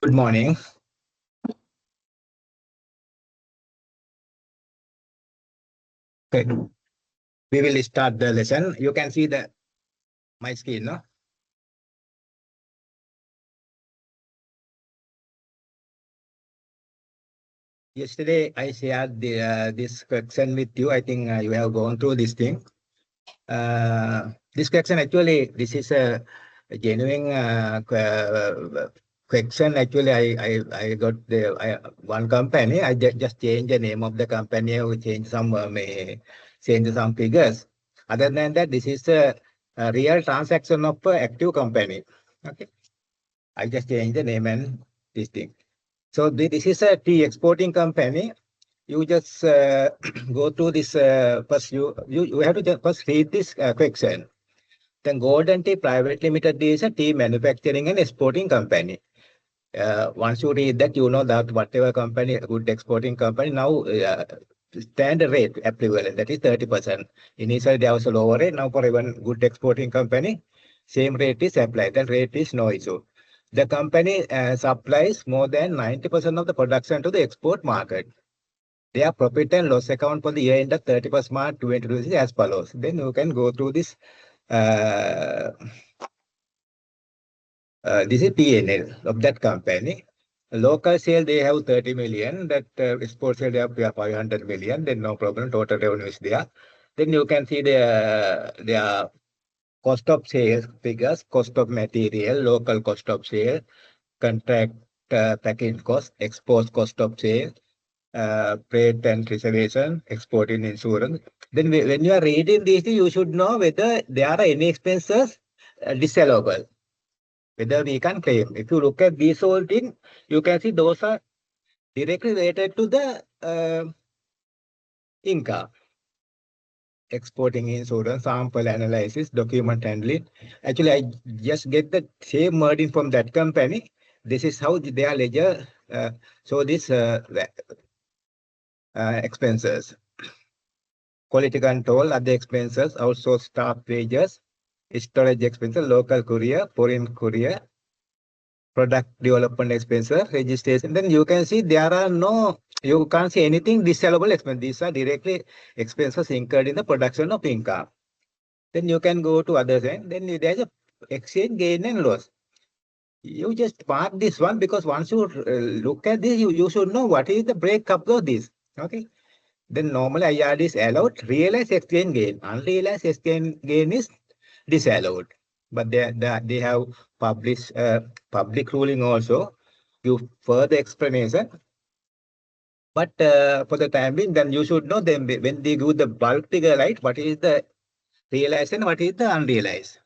Good morning. Okay, we will start the lesson. You can see my screen, no? Yesterday I shared this question with you. I think you have gone through this thing. This question actually, this is a genuine question. Actually, I got one company. I just changed the name of the company. We change some may change some figures. Other than that, this is a real transaction of active company. Okay, I just changed the name and this thing. So this is a tea exporting company. You just go to this first. You have to just first read this question. Then Golden Tea Private Limited is a tea manufacturing and exporting company. Once you read that, you know that whatever company, good exporting company, now standard rate applicable, that is 30%. Initially, there was a lower rate. Now, for even good exporting company, same rate is applied. That rate is no issue. The company supplies more than 90% of the production to the export market. Their profit and loss account for the year ended 31st March 2026 as follows. Then you can go through this. This is P&L of that company. Local sale, they have 30 million. That export sale, they have 500 million. Then no problem. Total revenue is there. Then you can see their cost of sales figures, cost of material, local cost of sale, contract packing cost, export cost of sale, freight and reservation, exporting insurance. Then when you are reading this, you should know whether there are any expenses disallowable, whether we can claim. If you look at these whole thing, you can see those are directly related to the income. Exporting insurance, sample analysis, document handling. Actually, I just get the same wording from that company. This is how their ledger show this expenses. Quality control, other expenses, also staff wages, storage expenses, local courier, foreign courier, product development expenses, registration. Then you can see there are no, you can't see anything disallowable expense. These are directly expenses incurred in the production of income. Then you can go to other side. Then there's a exchange gain and loss. You just mark this one because once you look at this, you should know what is the breakup of this. Okay. Then normally IRD is allowed. Realized exchange gain. Unrealized exchange gain is disallowed. But they have published public ruling also. Give further explanation. But for the time being, then you should know them when they give the bulk figure, right? What is the realized and what is the unrealized?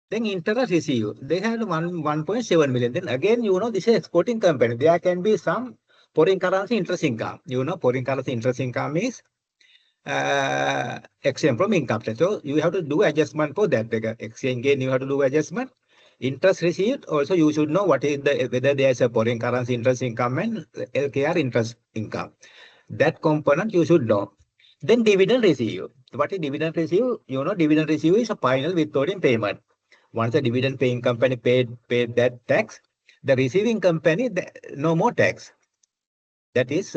Then interest received, they had 1.7 million. Then again, you know, this is exporting company. There can be some foreign currency interest income. You know, foreign currency interest income is exempt from income tax. So you have to do adjustment for that. The exchange gain, you have to do adjustment. Interest received, also you should know what is the whether there is a foreign currency interest income and LKR interest income. That component you should know. Then dividend received. What is dividend received? You know, dividend received is a final withholding payment. Once the dividend paying company paid that tax, the receiving company, no more tax. That is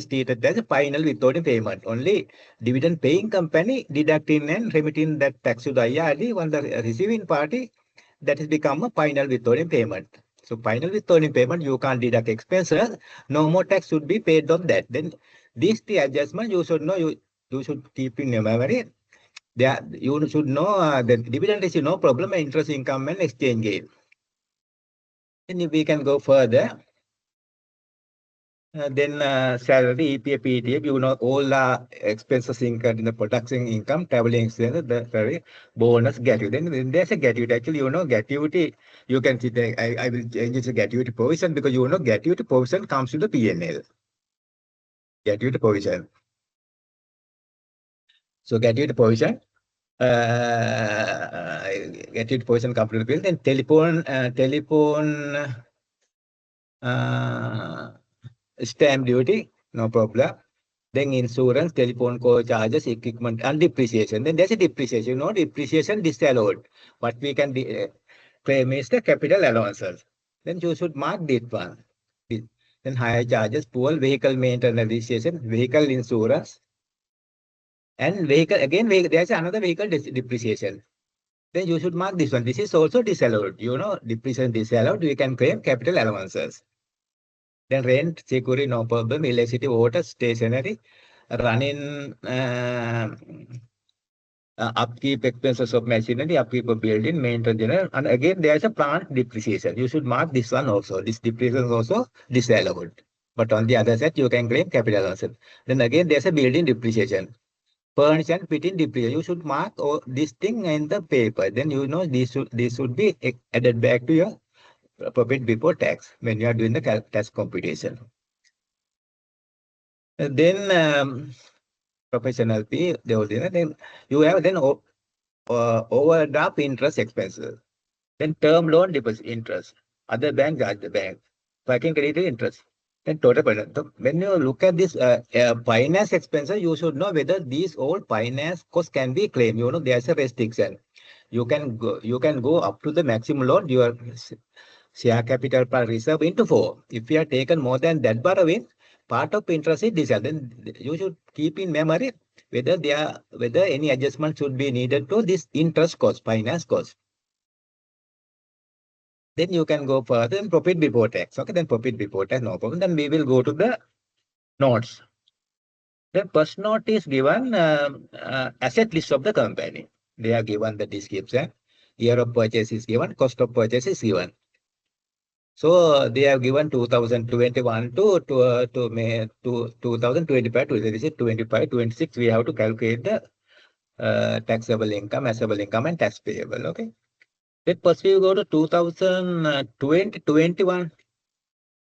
stated as a final withholding payment. Only dividend paying company deducting and remitting that tax to the IRD. When the receiving party, that has become a final withholding payment. So final withholding payment, you can't deduct expenses. No more tax should be paid on that. Then this the adjustment you should know. You should keep in your memory. There you should know the dividend is no problem. Interest income and exchange gain. Then we can go further. Then salary, EPF, PTF, you know, all the expenses incurred in the production income, traveling expenses, the salary, bonus, gratuity. Then there's a gratuity. Actually, you know, gratuity, you can see, I will change it to gratuity provision because, you know, gratuity provision comes to the P&L. Gratuity provision. So gratuity provision, gratuity provision comes to the P&L. Then telephone stamp duty, no problem. Then insurance, telephone call charges, equipment, and depreciation. Then there's a depreciation. No depreciation disallowed. What we can claim is the capital allowances. then you should mark this one. Then higher charges, fuel, vehicle maintenance registration, vehicle insurance, and vehicle, again, there's another vehicle depreciation. Then you should mark this one. This is also disallowed. Depreciation disallowed. We can claim capital allowances. Then rent, security, no problem. Electricity, water, stationery, running upkeep expenses of machinery, upkeep of building, maintenance, general. And again, there's a plant depreciation. You should mark this one also. This depreciation is also disallowed. But on the other side, you can claim capital allowances. Then again, there's a building depreciation. Furniture and fitting depreciation. You should mark this thing in the paper. Then this should be added back to your profit before tax when you are doing the tax computation. Then professional fee, then you have overdraft interest expenses. Then term loan deposit interest. Other bank charge the bank. Parking credit interest. Then total payment. So when you look at this finance expenses, you should know whether these all finance costs can be claimed. There's a restriction. You can go up to the maximum loan. Your share capital per reserve into 4. If you have taken more than that borrowing, part of interest is disallowed. Then you should keep in memory whether any adjustment should be needed to this interest cost, finance cost. Then you can go further and profit before tax. Okay, then profit before tax, no problem. Then we will go to the notes. The first note is given asset list of the company. They are given the description. Year of purchase is given. Cost of purchase is given. So they have given 2021 to May 2025. This is 25, 26. We have to calculate the taxable income, assessable income, and tax payable. Okay. Then first we go to 2020, 21.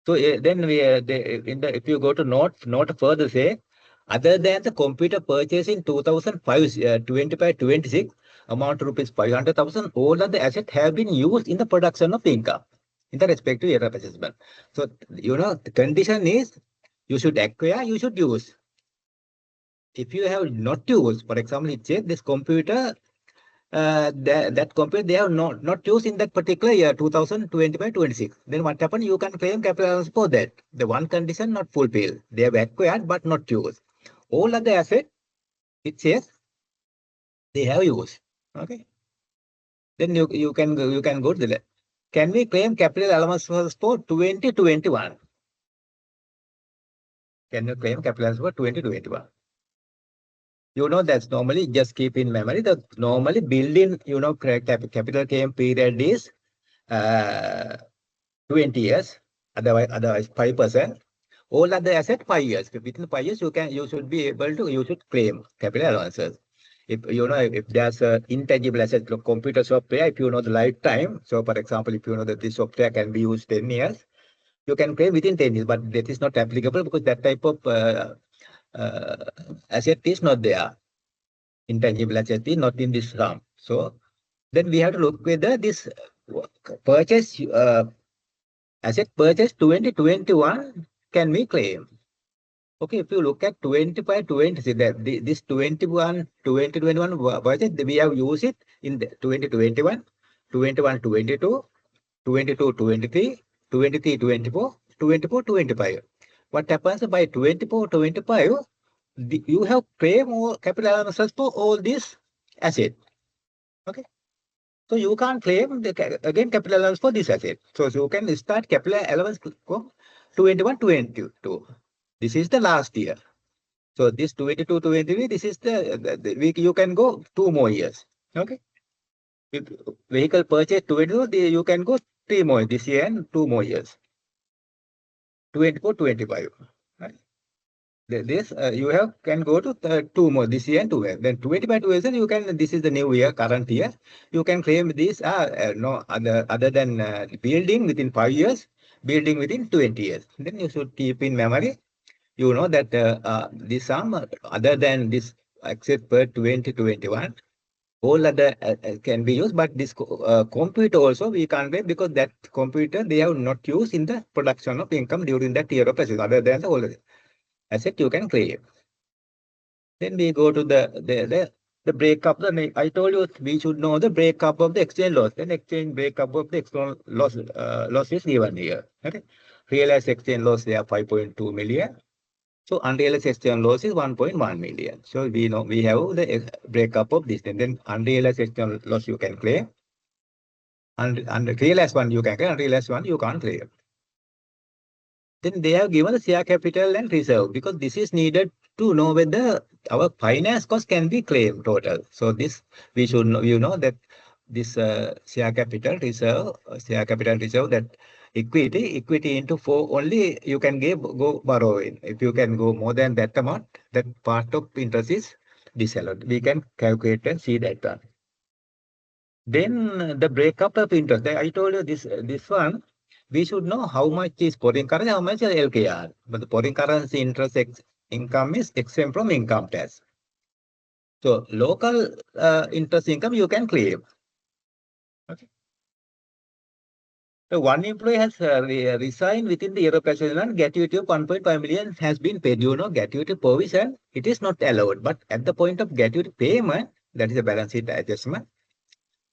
So then if you go to note further say, other than the computer purchase in 2005, 25, 26, amount of rupees 500,000, all of the assets have been used in the production of income in the respective year of assessment. So, the condition is you should acquire, you should use. If you have not used, for example, it says this computer, that computer they have not used in that particular year, 2025-26. Then what happens? You can claim capital allowance for that. The one condition not fulfilled. They have acquired but not used. All other assets, it says they have used. Okay. Then you can go to the. Can we claim capital allowance for 2021? Can you claim capital allowance for 2021? That's normally, just keep in memory that normally building, capital claim period is 20 years, otherwise 5%. All other assets 5 years. Within 5 years, you should claim capital allowances. If there's an intangible asset, computer software, if you know the lifetime. So, for example, if you know that this software can be used 10 years, you can claim within 10 years, but that is not applicable because that type of asset is not there. Intangible asset is not in this sum. So then we have to look whether this purchase asset purchase 2021 can we claim. Okay, if you look at 25, 20, this 21, 2021 budget, we have used it in the 2021, 21, 22, 22, 23, 23, 24, 24, 25. What happens by 24, 25? You have claim more capital allowances for all these assets. Okay. So you can't claim again capital allowance for this asset. So you can start capital allowance for 21, 22. This is the last year. So this 22, 23, this is the week you can go 2 more years. Okay. If vehicle purchase 22, you can go 3 more this year and 2 more years. 24, 25. Right? This you can go to 2 more this year and 2 years. Then 25 years you can. This is the new year, current year. You can claim this. No other than building within 5 years, building within 20 years. Then you should keep in memory. That this sum other than this except per 2021, all other can be used. But this computer also we can't claim because that computer they have not used in the production of income during that year of assessment. Other than the whole asset you can claim. Then we go to the the breakup. I told you we should know the breakup of the exchange loss. Then exchange breakup of the exchange loss is given here. Okay. Realized exchange loss there 5.2 million. So unrealized exchange loss is 1.1 million. So we know we have the breakup of this. And then unrealized exchange loss you can claim. And realized one you can claim. Unrealized one you can't claim. Then they have given the share capital and reserve because this is needed to know whether our finance cost can be claimed total. So this we should know, that this share capital reserve, that equity into 4 only you can go borrowing. If you can go more than that amount, that part of interest is disallowed. We can calculate and see that one. Then the breakup of interest. I told you this one. We should know how much is foreign currency, how much is LKR. But the foreign currency interest income is exempt from income tax. So local interest income you can claim. Okay. So one employee has resigned within the year of taxation and gratuity of 1.5 million has been paid. Gratuity provision, it is not allowed. But at the point of gratuity payment, that is a balance sheet adjustment.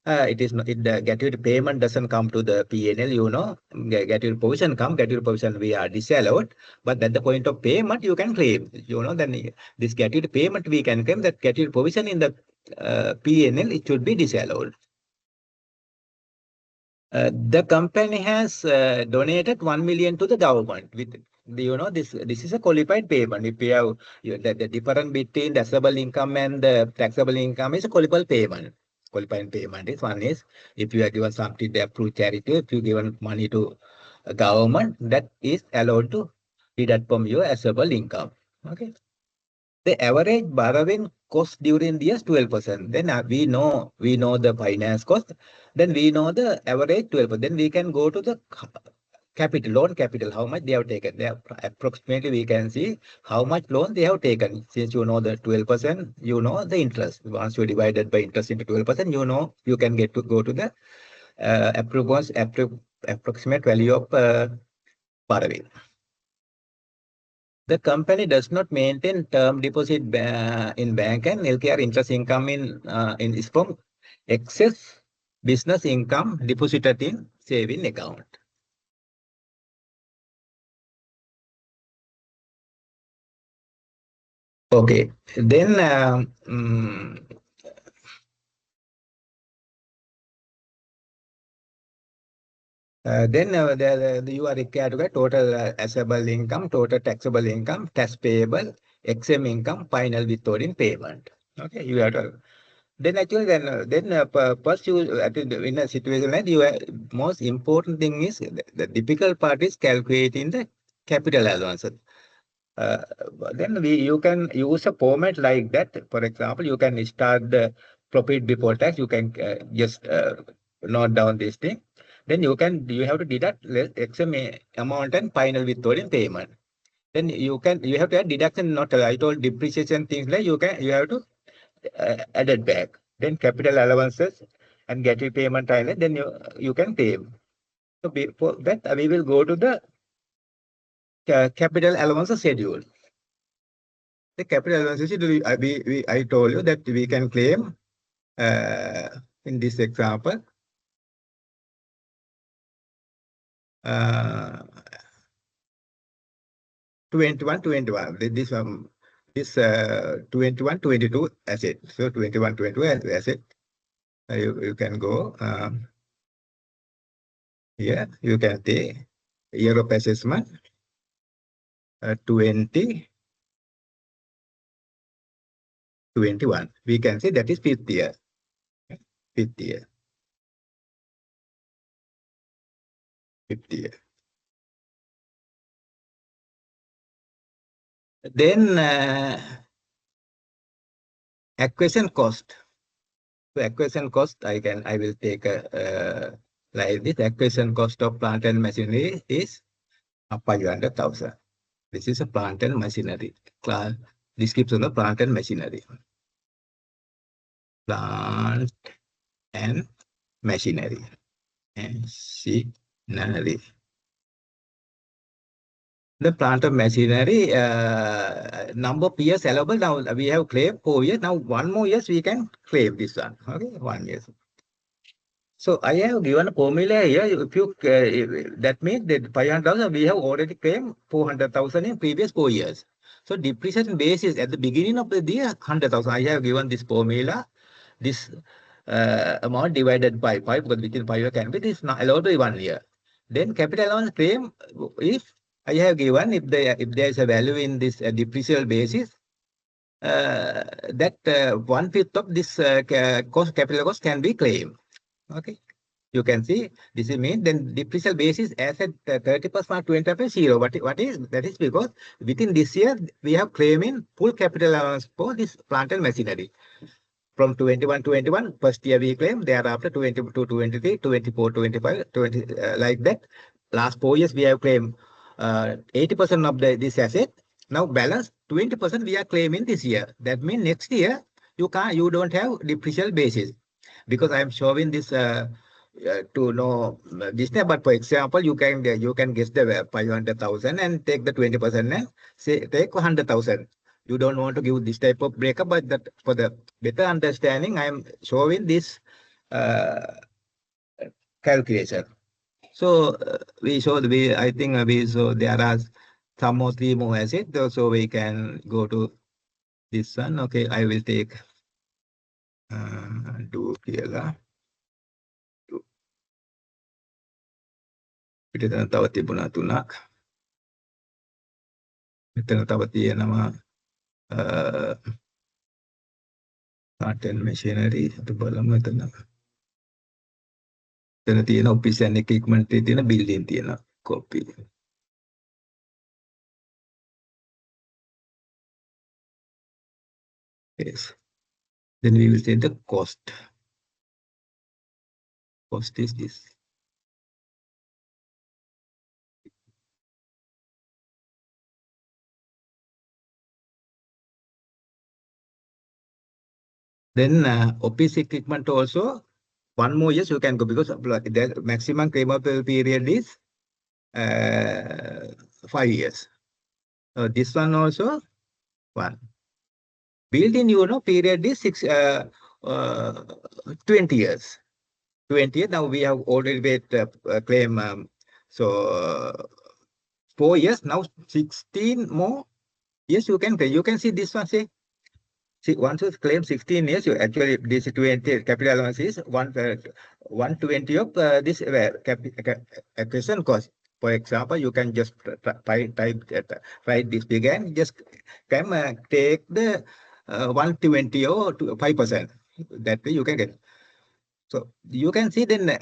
It is not, the gratuity payment doesn't come to the P&L, gratuity provision gratuity provision we are disallowed, but at the point of payment you can claim, then this gratuity payment we can claim, that gratuity provision in the P&L, it should be disallowed. The company has donated 1 million to the government. This is a qualified payment. If you have the difference between taxable income and the taxable income is a qualified payment. Qualifying payment is one is if you are given something there through charity, if you given money to a government, that is allowed to deduct from your taxable income. Okay. The average borrowing cost during the year is 12%. Then we know the finance cost. Then we know the average 12%. Then we can go to the loan capital, how much they have taken. Approximately we can see how much loan they have taken. Since you know the 12%, you know the interest. Once you divided by interest into 12%, you can go to the approximate value of borrowing. The company does not maintain term deposit in bank, and LKR interest income is from excess business income deposited in saving account. Okay, then you are required to get total assessable income, total taxable income, tax payable, exempt income, final withholding payment. Okay, you have to. Then actually, first you in a situation like most important thing is the difficult part is calculating the capital allowance. Uh, then you can use a format like that. For example, you can start the profit before tax. You can just note down this thing. Then you have to deduct XM amount and final withholding payment. Then you have to add deduction. Not I told depreciation things like you have to add it back. Then capital allowances and get your payment island. Then you can pay. So before that we will go to the capital allowance schedule. The capital allowance schedule, I told you that we can claim in this example. Uh, 21, 21. This 21, 22 asset. So 21, 22 asset. You can go here. You can take year of assessment 20, 21. We can say that is fifth year. Fifth year. Fifth year. Then acquisition cost. So acquisition cost, I will take like this. Acquisition cost of plant and machinery is 500,000. This is a plant and machinery. Description of plant and machinery. Plant and machinery. Machinery. The plant of machinery, number of years allowable. Now we have claimed 4 years. Now 1 more years we can claim this one. Okay, 1 year. So I have given a formula here. If you that means that 500,000 we have already claimed 400,000 in previous 4 years. So depreciation basis at the beginning of the year 100,000. I have given this formula. This amount divided by 5 because within 5 years can be this not allowed by 1 year. Then capital allowance claim if I have given if there is a value in this depreciable basis that 1/5 of this capital cost can be claimed. Okay. You can see this is mean then depreciable basis asset 30% 20% zero. What is that is because within this year we have claiming full capital allowance for this plant and machinery. From 21 first year we claim, thereafter 22 23 24 25 20 like that. Last 4 years we have claimed 80% of this asset. Now balance 20% we are claiming this year. That means next year you don't have depreciable basis because I am showing this to know this name. But for example, you can guess the 500,000 and take the 20% and say take 100,000. You don't want to give this type of breakup, but that for the better understanding, I am showing this uh, calculation. So we show we I think we so there are some more 3 more assets, so we can go to this one. Okay, I will take do කියලා පිටතන තව තිබුණා 3ක්. මෙතන තව තියෙනවා plant and machinery අපි බලමු එතන. එතන තියෙන office and equipment එකේ තියෙන building තියෙන copy. Yes. Then we will say the cost. Cost is this. Then office equipment also 1 more years you can go because the maximum claimable period is 5 years. So this one also 1. Built-in, period is 20 years. 20 years. Now we have already made claim. So 4 years. Now 16 more years you can claim. You can see this one. See, once you claim 16 years, you actually this 20 capital allowance is 120 of this acquisition cost. For example, you can just write this figure and just take the 120 or 5%. That way you can get. So you can see then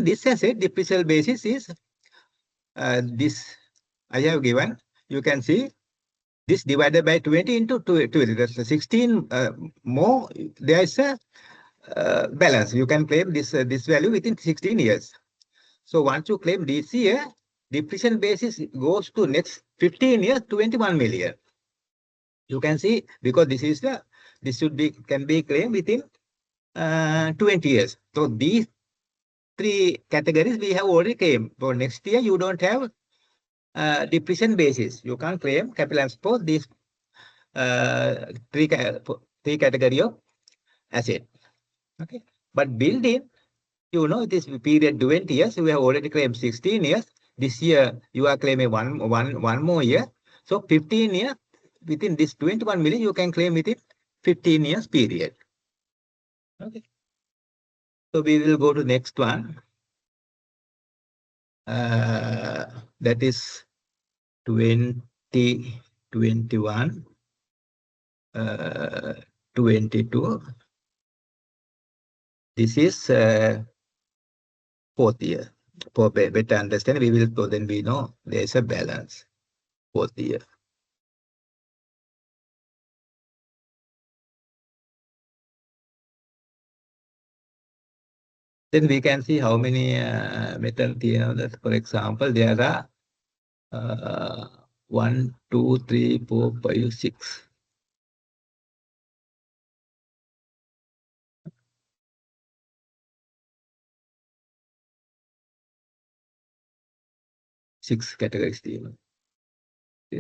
this asset depreciable basis is this I have given. You can see this divided by 20 into 20. That's 16 more. There is a balance. You can claim this value within 16 years. So once you claim this year, depreciation basis goes to next 15 years, 21 million. You can see because this can be claimed within 20 years. So these 3 categories we have already claimed. For next year, you don't have depreciation basis. You can't claim capital allowance for these 3 category of asset. Okay, but built-in, it is period 20 years. We have already claimed 16 years. This year you are claiming one more year. So 15 years within this 21 million you can claim within 15 years period. Okay. So we will go to next one. That is 2021, 22. This is 4th year. For better understanding, we will so then we know there is a balance 4th year. Then we can see how many metal that, for example, there are 1, 2, 3, 4, 5, 6. 6 categories. We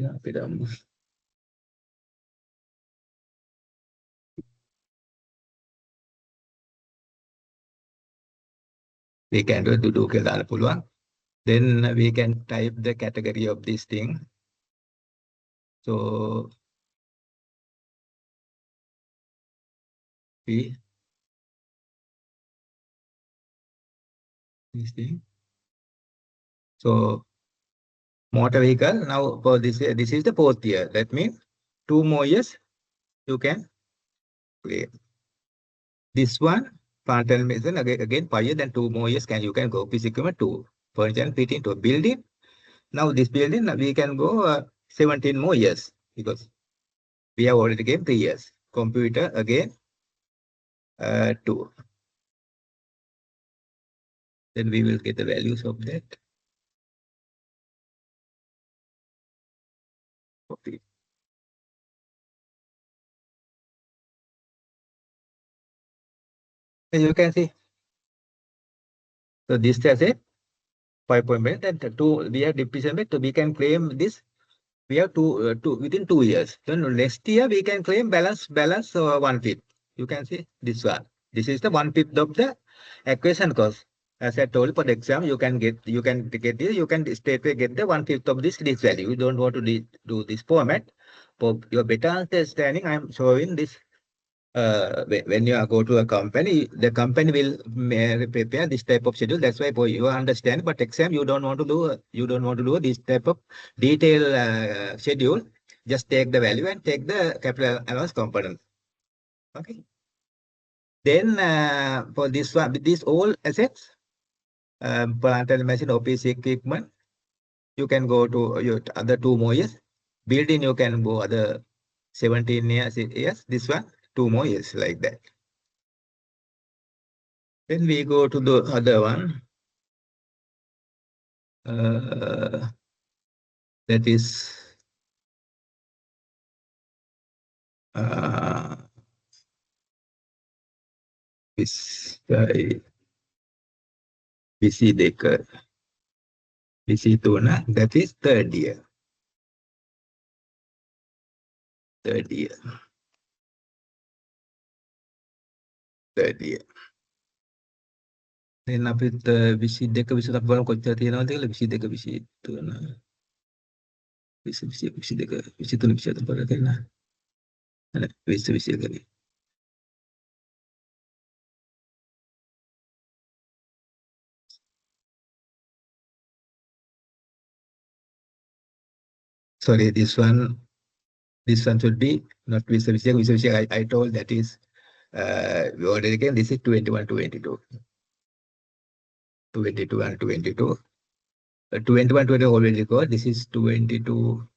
can do ke දාන්න පුළුවන්. Then we can type the category of this thing. So we this thing. So motor vehicle now for this is the fourth year. That means 2 more years you can claim. This one plant and mason again 5 years, then 2 more years you can go office equipment to furniture and fitting to a building. Now this building we can go 17 more years because we have already given 3 years. Computer again 2. Then we will get the values of that. Copy. And you can see. So this has a 5.8 and 2 we have depreciation rate, so we can claim this. We have two within 2 years. Then next year we can claim balance 1/5. You can see this one. This is the 1/5 of the acquisition cost. As I told for the exam, you can get this. You can straightway get the 1/5 of this value. You don't want to do this format. For your better understanding, I am showing this. When you go to a company, the company will prepare this type of schedule. That's why for you understand. But exam, you don't want to do this type of detailed schedule. Just take the value and take the capital allowance component. Okay. Then for this one, with these all assets, plant and machine, office equipment, you can go to your other 2 more years. Building, you can go other 17 years. Yes, this one 2 more years like that. Then we go to the other one. That is this guy, BC Decker, BC Tuna. That is third year. Third year. Third year. Then අපිත් 22 බලමු කොච්චර තියෙනවද කියලා 22 23 22 23 24 බලලා තියෙනවා. අනේ 20 21 Sorry, this one should be not 20 21 I told that is we already again this is 21 22 22 and 22. 21 20 already got. This is 22.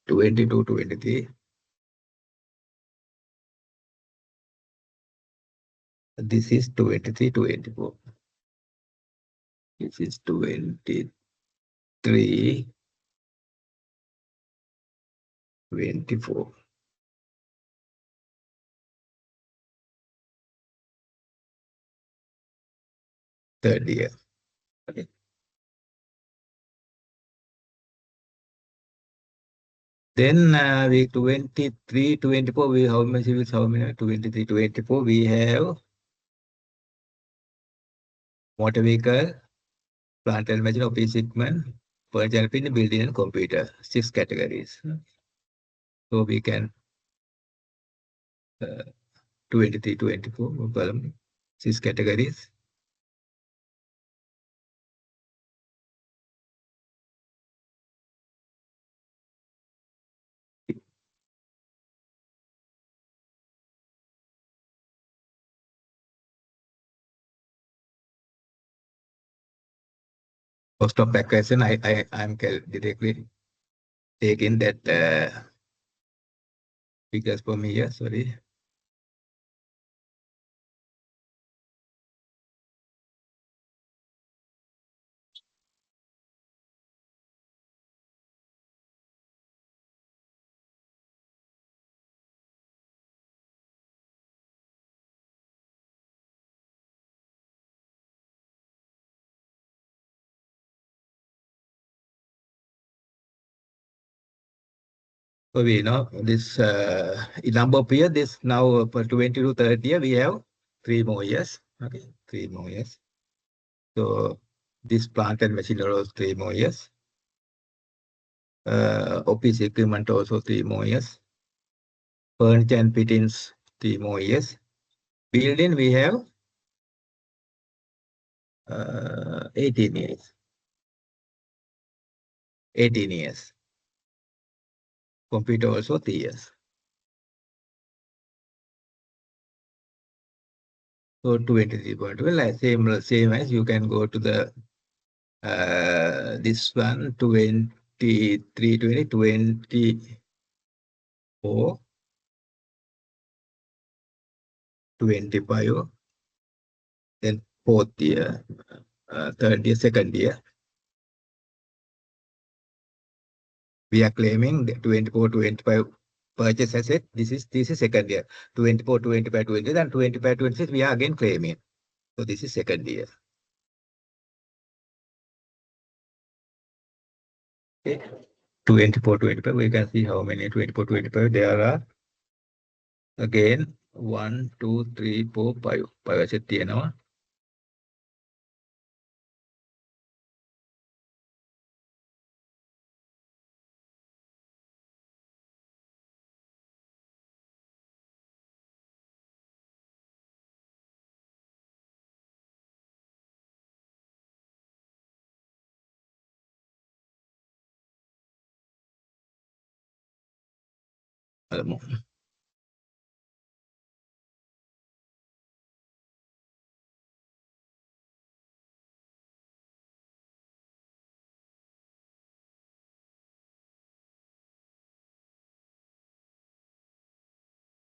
22 23. This is 23 24. This is 23 24. Third year. Okay. Then we 23 24 we how many 23 24 we have motor vehicle, plant and machine, office equipment, furniture and building and computer. 6 categories. So we can 23 24 column 6 categories. Cost of acquisition, I'm directly taking that figures for me here, sorry. So we know this in number of years, this now for 20 to 30 years, we have 3 more years. Okay, 3 more years. So this plant and machinery also 3 more years. Office equipment also 3 more years. Furniture and fittings 3 more years. Building we have 18 years. 18 years. Computer also 3 years. So 23.12, same as you can go to the this one 23, 20, 24, 25, then fourth year, third year, second year. We are claiming the 24, 25 purchase asset. This is second year. 24, 25, 20, and 25, 26, we are again claiming. So this is second year. Okay. 24, 25, we can see how many 24, 25 there are. Again, 1, 2, 3, 4, 5. 5 asset තියෙනවා. බලමු.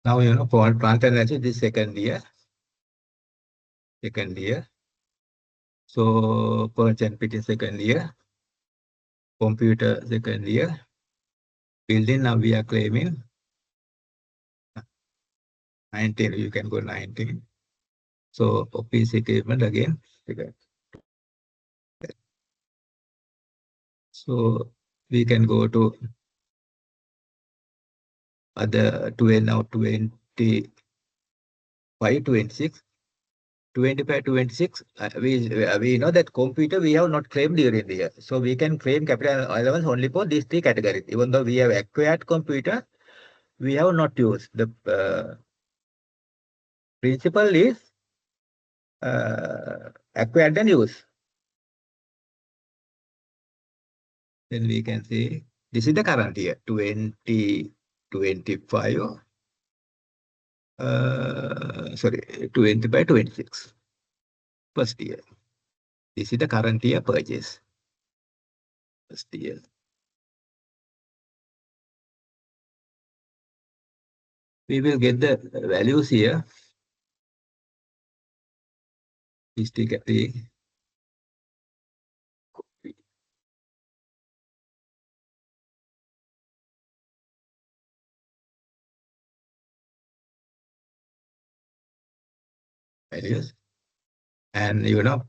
Now, you know, for plant and machinery, this second year. Second year. So, furniture and fitting second year. Computer second year. Building, now we are claiming 19. You can go 19. So, office equipment again. So, we can go to other 12 now 25, 26. 25, 26, we know that computer we have not claimed during the year. So we can claim capital allowance only for these 3 categories. Even though we have acquired computer, we have not used. The principle is acquired and used. Then we can say this is the current year, 2025. Sorry, 25, 26. First year. This is the current year purchase. First year. We will get the values here. Please take a values. And you know,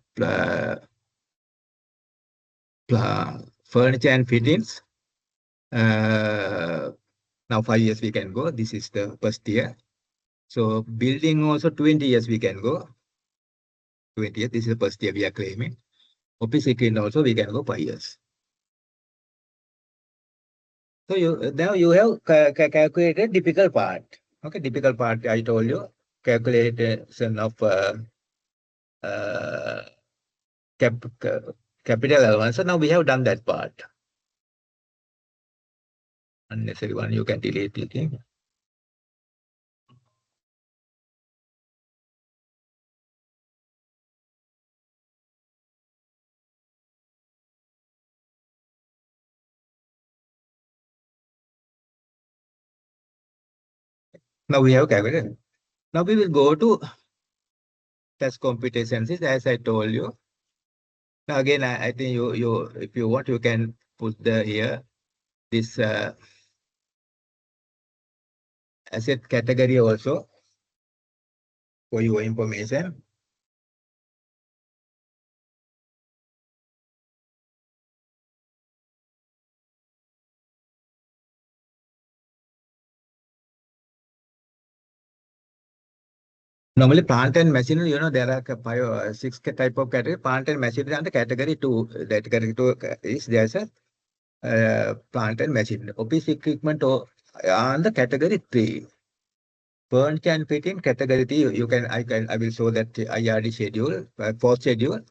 furniture and fittings. Now 5 years we can go. This is the first year. So building also 20 years we can go. 20 years. This is the first year we are claiming. Office equipment also we can go 5 years. So now you have calculated difficult part. Okay, difficult part I told you. Calculation of capital allowance. So now we have done that part. Unnecessary one you can delete it. Now we have calculated. Now we will go to test competencies as I told you. Now again, I think you if you want you can put the here this asset category also for your information. Normally, plant and machinery, there are five, six type of category. Plant and machinery under category two. That category two is there's a plant and machinery. Office equipment on the category three. Furniture and fitting category three. I will show that IRD schedule, fourth schedule.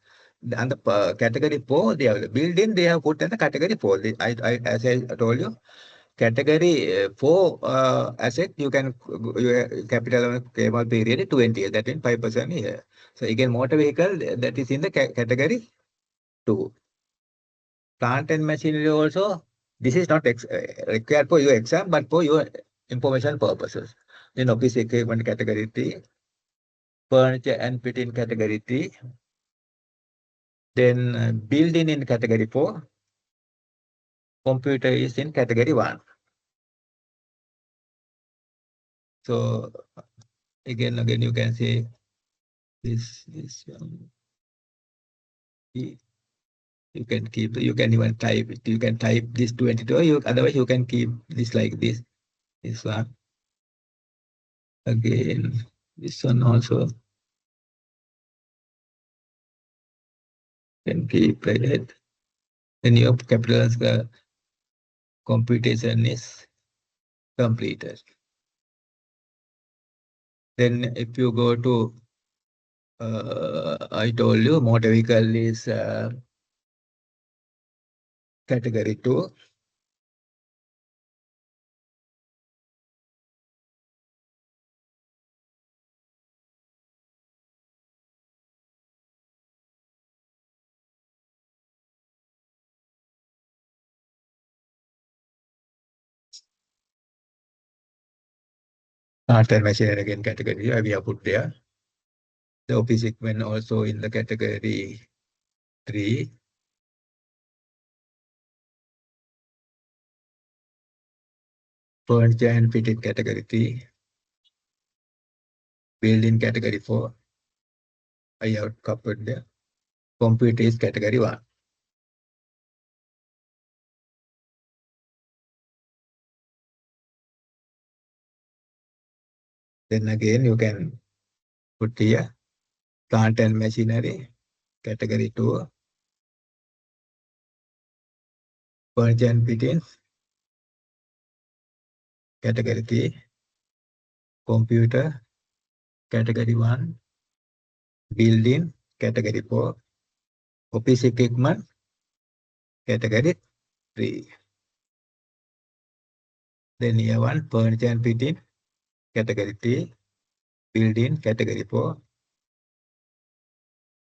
And the category four, they have building. They have put in the category four. As I told you, category four asset, you can capital payable period 20. That means 5% here. So again, motor vehicle that is in the category two. Plant and machinery also. This is not required for your exam, but for your information purposes. Then office equipment category three, furniture and fitting category three. Then building in category four. Computer is in category one. So again, you can see this. You can keep. You can even type it. You can type this 22. Otherwise you can keep this like this. This one again. This one also can keep like that. Then your capital computation is completed. Then if you go to I told you motor vehicle is category two. After machinery again category we have put there. The office equipment also in the category three. Furniture and fitted category three. Building category four. I have covered there. Computer is category one. Then again you can put here plant and machinery category two. Furniture and fittings category three. Computer category one. Building category four. Office equipment category three. Then here one furniture and fitting category three. Building category four.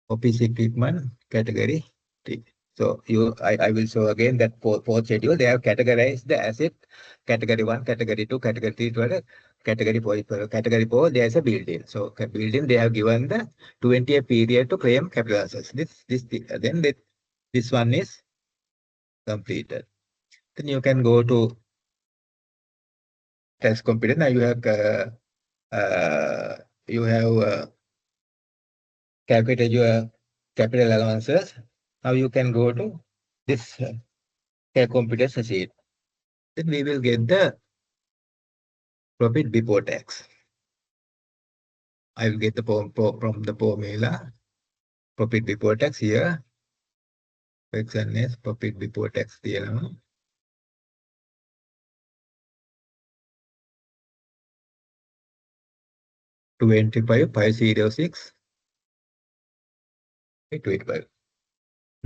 Office equipment category three. So I will show again that fourth schedule. They have categorized the asset category one, category two, category three, category four. Category four, there is a building. So building, they have given the 20-year period to claim capital assets. This one is completed. Then you can go to tax completed. Now you have calculated your capital allowances. Now you can go to this computer sheet. Then we will get the profit before tax. I will get the from the formula profit before tax here. Fraction is profit before tax here. 25,506. 25.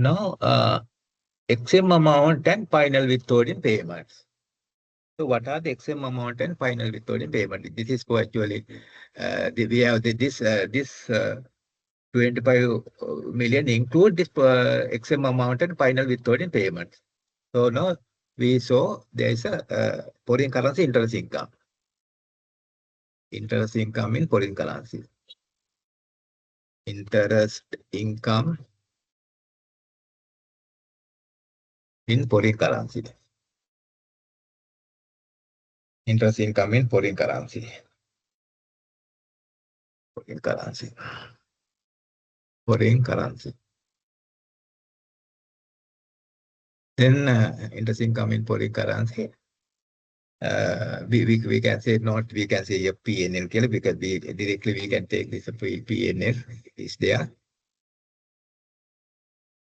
Now XM amount and final withholding payments. So what are the XM amount and final withholding payment? This is actually we have this 25 million include this XM amount and final withholding payments. So now we saw there is a foreign currency interest income. Interest income in foreign currency. Interest income in foreign currency. Interest income in foreign currency. Foreign currency. Foreign currency. Then interest income in foreign currency. we can say not, we can say a PNL because we directly we can take this PNL is there,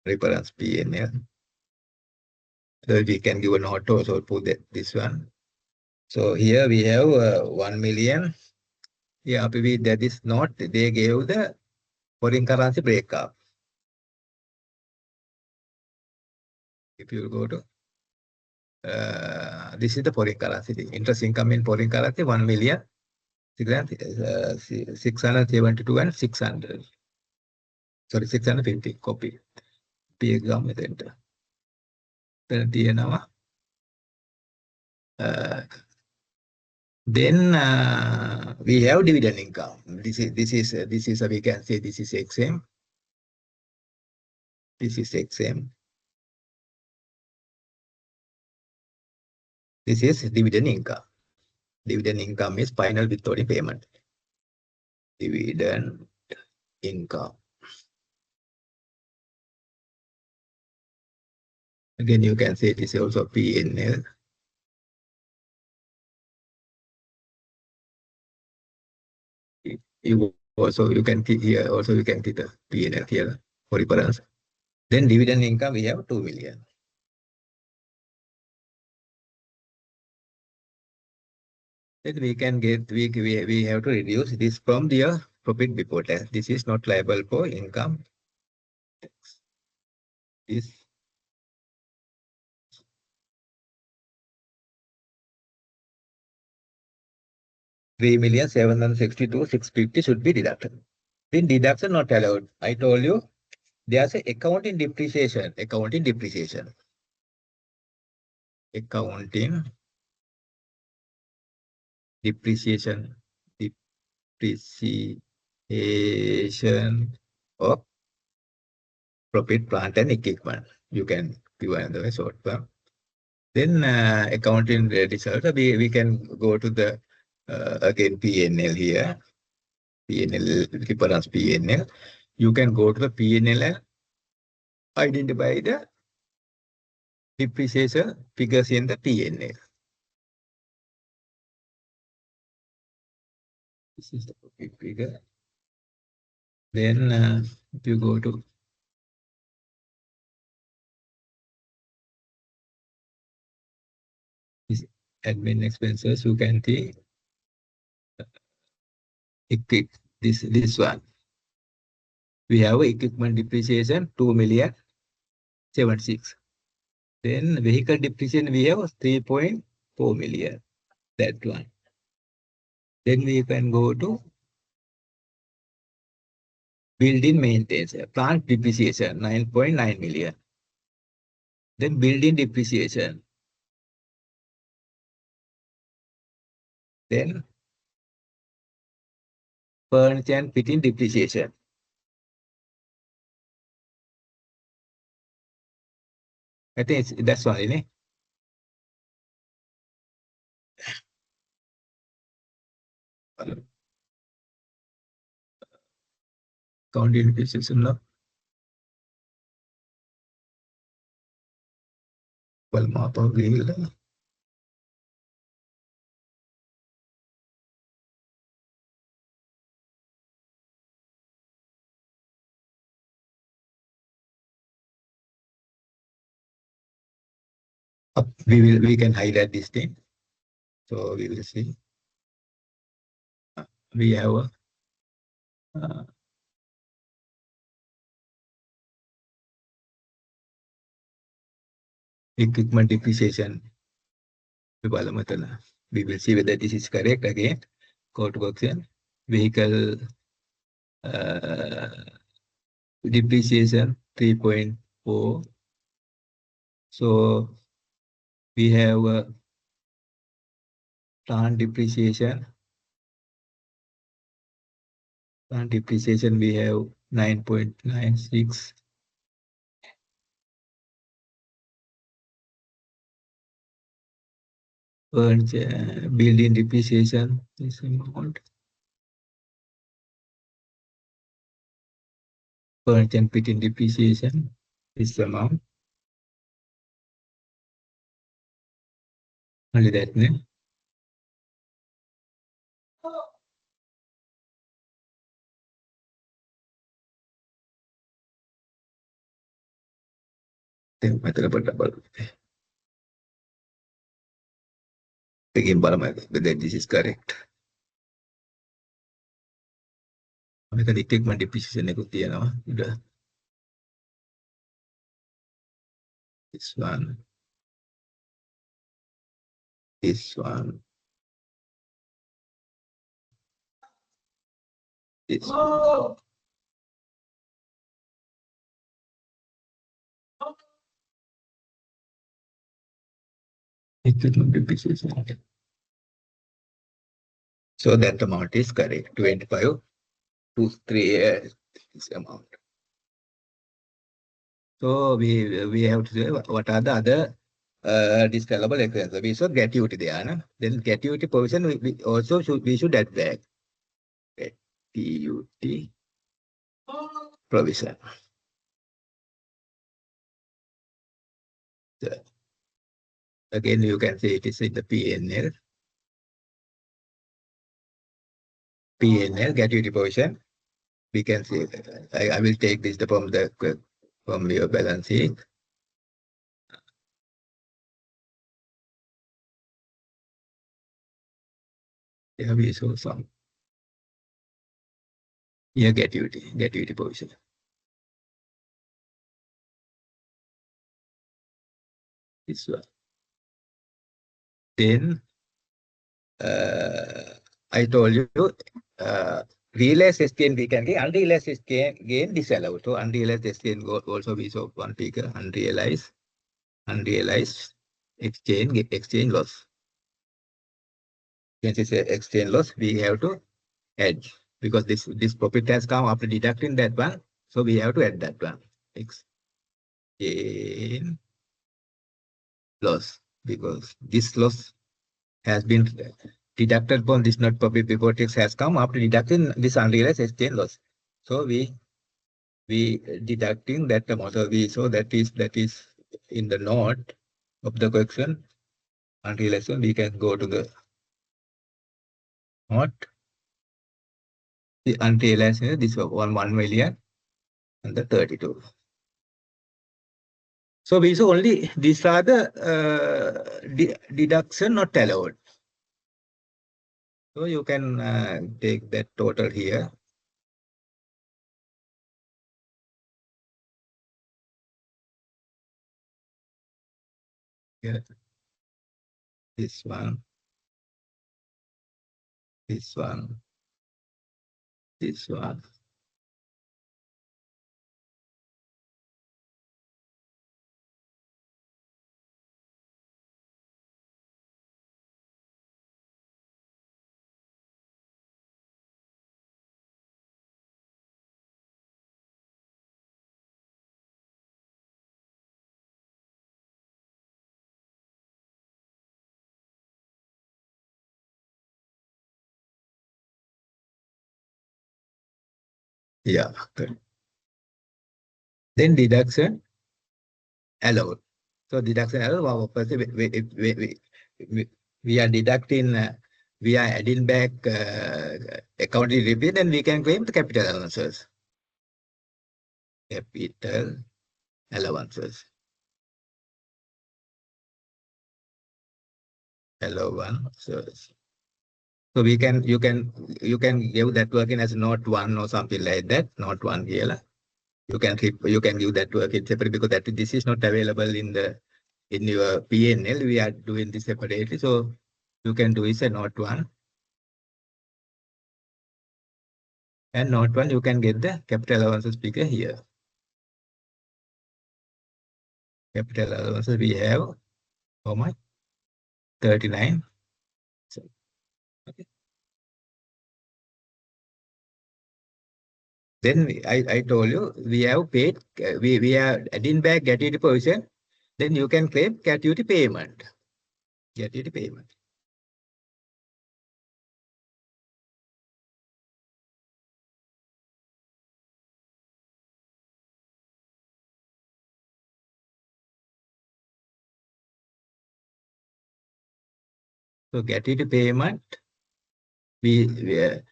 reference PNL. So we can give an auto, so put that this one. So here we have 1 million. Yeah, that is not, they gave the foreign currency breakup. If you go to, this is the foreign currency. The interest income in foreign currency, 1 million, 672 and 600. Sorry, 650 copy. P exam method. Then we have dividend income. This is we can say this is XM. This is XM. This is dividend income. Dividend income is final withholding payment. Dividend income. Again, you can say this is also P&L. You can see here also you can see the P&L here for reference. Then dividend income we have 2 million. Then we can get we have to reduce this from the profit before tax. This is not liable for income tax. This three million 762,650 should be deducted. Then deduction not allowed. I told you there's a accounting depreciation. Accounting depreciation. Accounting depreciation. Depreciation of profit, plant, and equipment. You can give another short term. Then accounting result, we can go to the again PNL here. PNL, reference PNL. You can go to the PNL and identify the depreciation figures in the PNL. This is the profit figure. Then if you go to this admin expenses, you can see this one. We have equipment depreciation 2,076,000. Then vehicle depreciation we have 3.4 million. That one. Then we can go to building maintenance, plant depreciation 9.9 million. Then building depreciation. Then furniture and fitting depreciation. I think that's one, isn't it? County depreciation no. Well, map of wheel. We can highlight this thing. So we will see. We have equipment depreciation. We will see whether this is correct again. Code workstation. Vehicle depreciation 3.4. So we have plant depreciation. Plant depreciation we have 9.96. Building depreciation this amount. Furniture and fitting depreciation this amount. Only that, ne? Then method double. Again, whether this is correct. Method treatment depreciation this one, this one, this one. Treatment depreciation. So that amount is correct. 25 to 3 this amount. So we have to say what are the other discountable expenses. We saw gratuity there. No? Then gratuity provision we also should add back. Gratuity provision. So, again, you can say it is in the PNL. PNL gratuity provision. We can say I will take this from your balance sheet. There we saw some. Here gratuity provision. This one. Then I told you realized gain we can get, unrealized gain disallowed. So unrealized gain also we saw one figure, unrealized exchange loss. Since it's exchange loss, we have to add because this profit has come after deducting that one. So we have to add that one. Exchange loss because this loss has been deducted from this net profit before tax has come after deducting this unrealized exchange loss. So we deducting that amount. So that is in the note of the question unrealized. We can go to the note. The unrealized this one 1 million and the 32. So we saw only these are the deduction not allowed. So you can take that total here. Here. This one. This one. This one. Yeah. Good. Then deduction allowed. So deduction allowed. We are deducting. We are adding back accounting repeat, and we can claim the capital allowances. Capital allowances. Allowances. So you can give that working as note 1 or something like that. Note 1 here. You can give that working separate because this is not available in your PNL. We are doing this separately. So you can do is a note 1. And note 1 you can get the capital allowances figure here. Capital allowances we have how much? 39. So, okay. Then I told you we have paid, we are adding back gratuity provision. Then you can claim gratuity payment. Gratuity payment. So gratuity payment, we can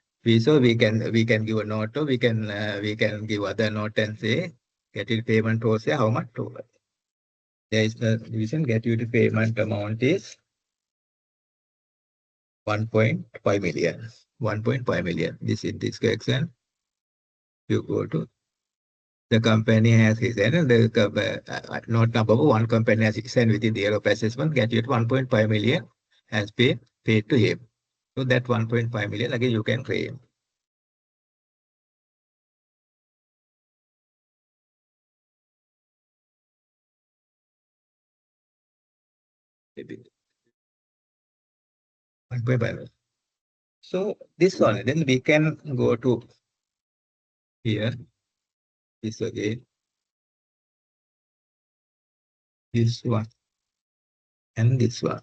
give a note or we can give other note and say gratuity payment was how much over. There is a division. Gratuity payment amount is 1.5 million. 1.5 million. This in this section, you go to the company has his and the note number one company has sent within the year of assessment. Gratuity 1.5 million has been paid to him. So that 1.5 million again you can claim. Maybe 1.5 million. So this one, then we can go to here. This again, this one, and this one.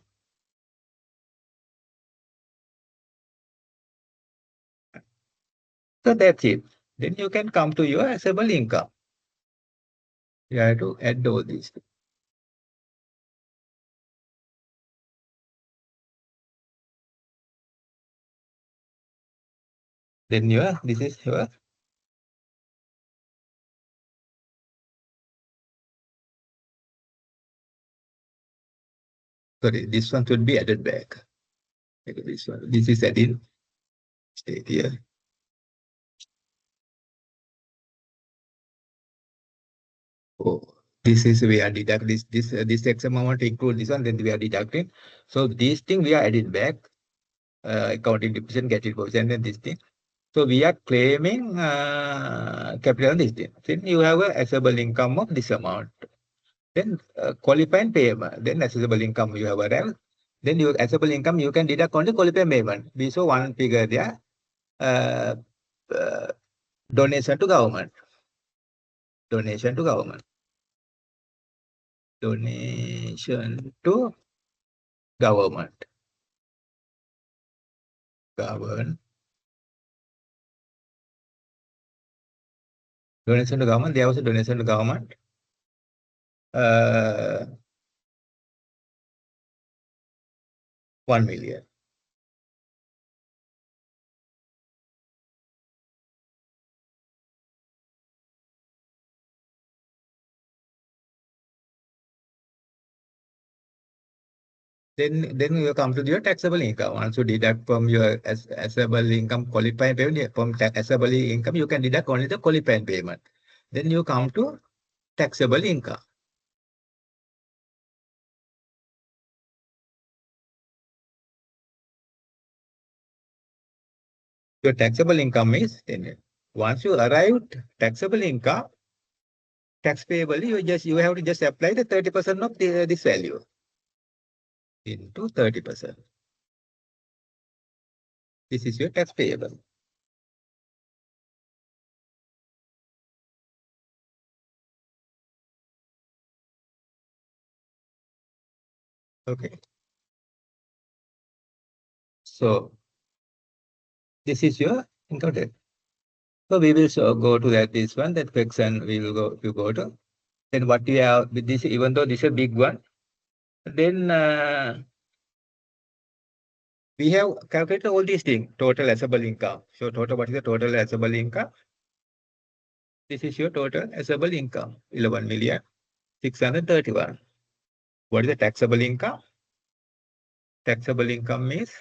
So that's it. Then you can come to your assessable income. You have to add all these. Then your this is your sorry, this one should be added back. Like this one. This is added. Stay here. Oh, this is we are deduct this X amount include this one, then we are deducting. So these thing we are added back. Accounting depreciation, get it and then this thing. So we are claiming capital on this thing. Then you have a assessable income of this amount. Then qualifying payment. Then assessable income you have a REL. Then your assessable income you can deduct on the qualifying payment. We saw one figure there. Uh, uh, donation to government. Donation to government. Donation to government. Government. Donation to government. There was a donation to government. 1 million. Then you come to your taxable income. Once you deduct from your assessable income qualifying payment, from taxable income, you can deduct only the qualifying payment. Then you come to taxable income. Your taxable income is then once you arrive taxable income, tax payable, you have to just apply the 30% of this value into 30%. This is your tax payable. Okay. So this is your income tax. So we will go to this one, that section we will go, you go to. Then what we have with this, even though this is a big one, then we have calculated all these things, total assessable income. So total, what is the total assessable income? This is your total assessable income, 11,631,000. What is the taxable income? Taxable income is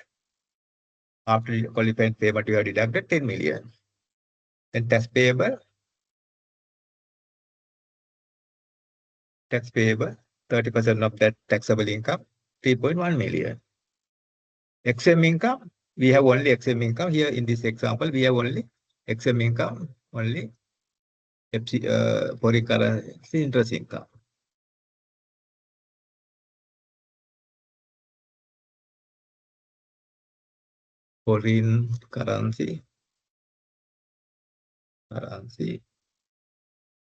after qualifying payment, you have deducted 10 million. Then tax payable, 30% of that taxable income, 3.1 million. XM income, we have only XM income here in this example. We have only XM income, only foreign currency interest income. Foreign currency.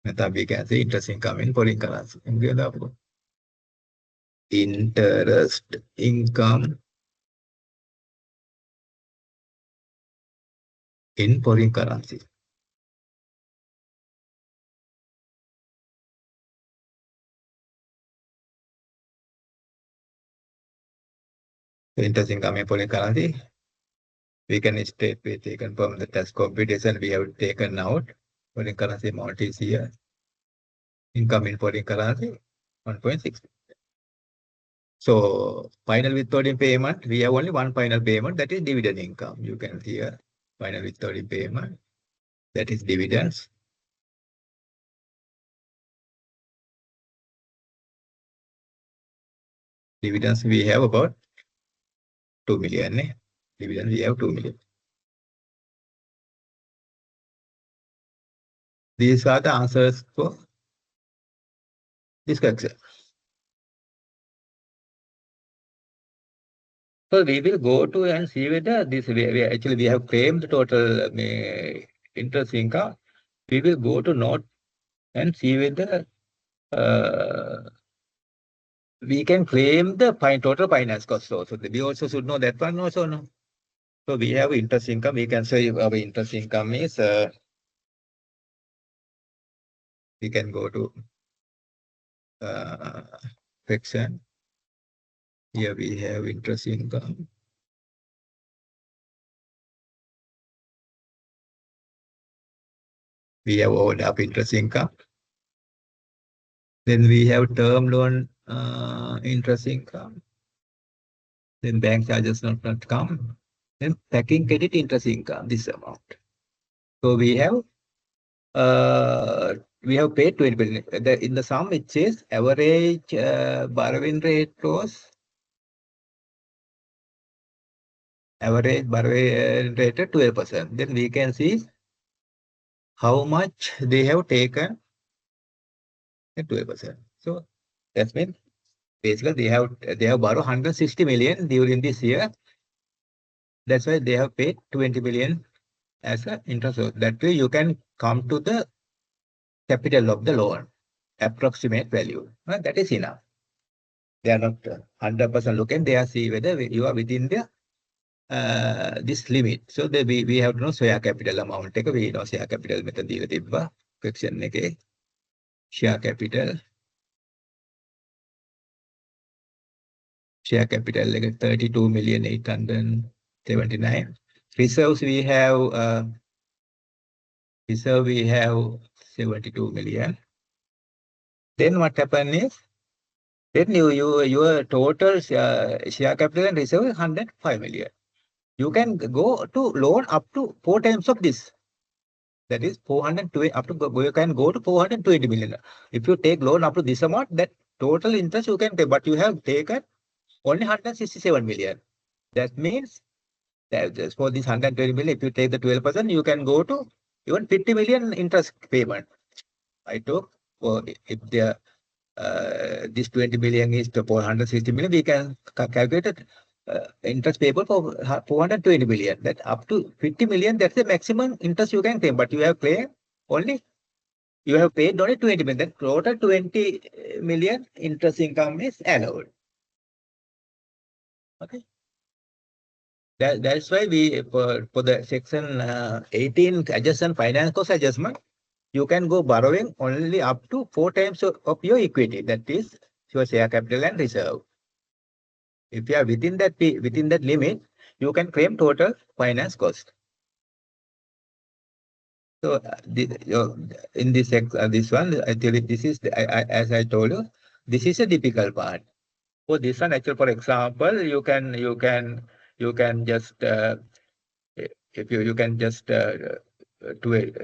Method we can say interest income in foreign currency. Interest income in foreign currency. So interest income in foreign currency, we can state we taken from the tax computation we have taken out. Foreign currency amount is here. Income in foreign currency. 1.6. So final withholding payment, we have only one final payment, that is dividend income. You can see here, final withholding payment, that is dividends. Dividends we have about 2 million. Dividends we have 2 million. These are the answers for this question. So we will go to and see whether this actually we have claimed the total interest income. We will go to note and see whether we can claim the total finance cost also. We also should know that one also. No? So we have interest income. We can say our interest income is, we can go to section. Here we have interest income. We have overlap interest income. Then we have term loan interest income. Then bank charges not come. Then packing credit interest income, this amount. So we have paid 20 billion. In the sum, it says average borrowing rate was average borrowing rate at 12%. Then we can see how much they have taken at 12%. So that means basically they have borrowed 160 million during this year. That's why they have paid 20 million as an interest. So that way you can come to the capital of the loan, approximate value. That is enough. They are not 100% looking. They are see whether you are within the this limit. So we have to know share capital amount. We know share capital method දීලා තිබ්බා. Question එකේ share capital. Share capital like 32,879,000. Reserves we have 72 million. Then what happened is, then your total share capital and reserve is 105 million. You can go to loan up to 4 times of this. That is 420 up to you can go to 420 million. If you take loan up to this amount, that total interest you can take, but you have taken only 167 million. That means that just for this 120 million, if you take the 12%, you can go to even 50 million interest payment. I took, or if the this 20 million is to 460 million, we can calculate it, interest payable for 420 million. That up to 50 million, that's the maximum interest you can claim. But you have claimed only, you have paid only 20 million. That total 20 million interest income is allowed. Okay. That's why we, for the section 18 adjustment finance cost adjustment, you can go borrowing only up to 4 times of your equity. That is your share capital and reserve. If you are within that limit, you can claim total finance cost. So in this one, actually, this is as I told you, this is a difficult part. For this one, actually, for example, you can just if you can just do it.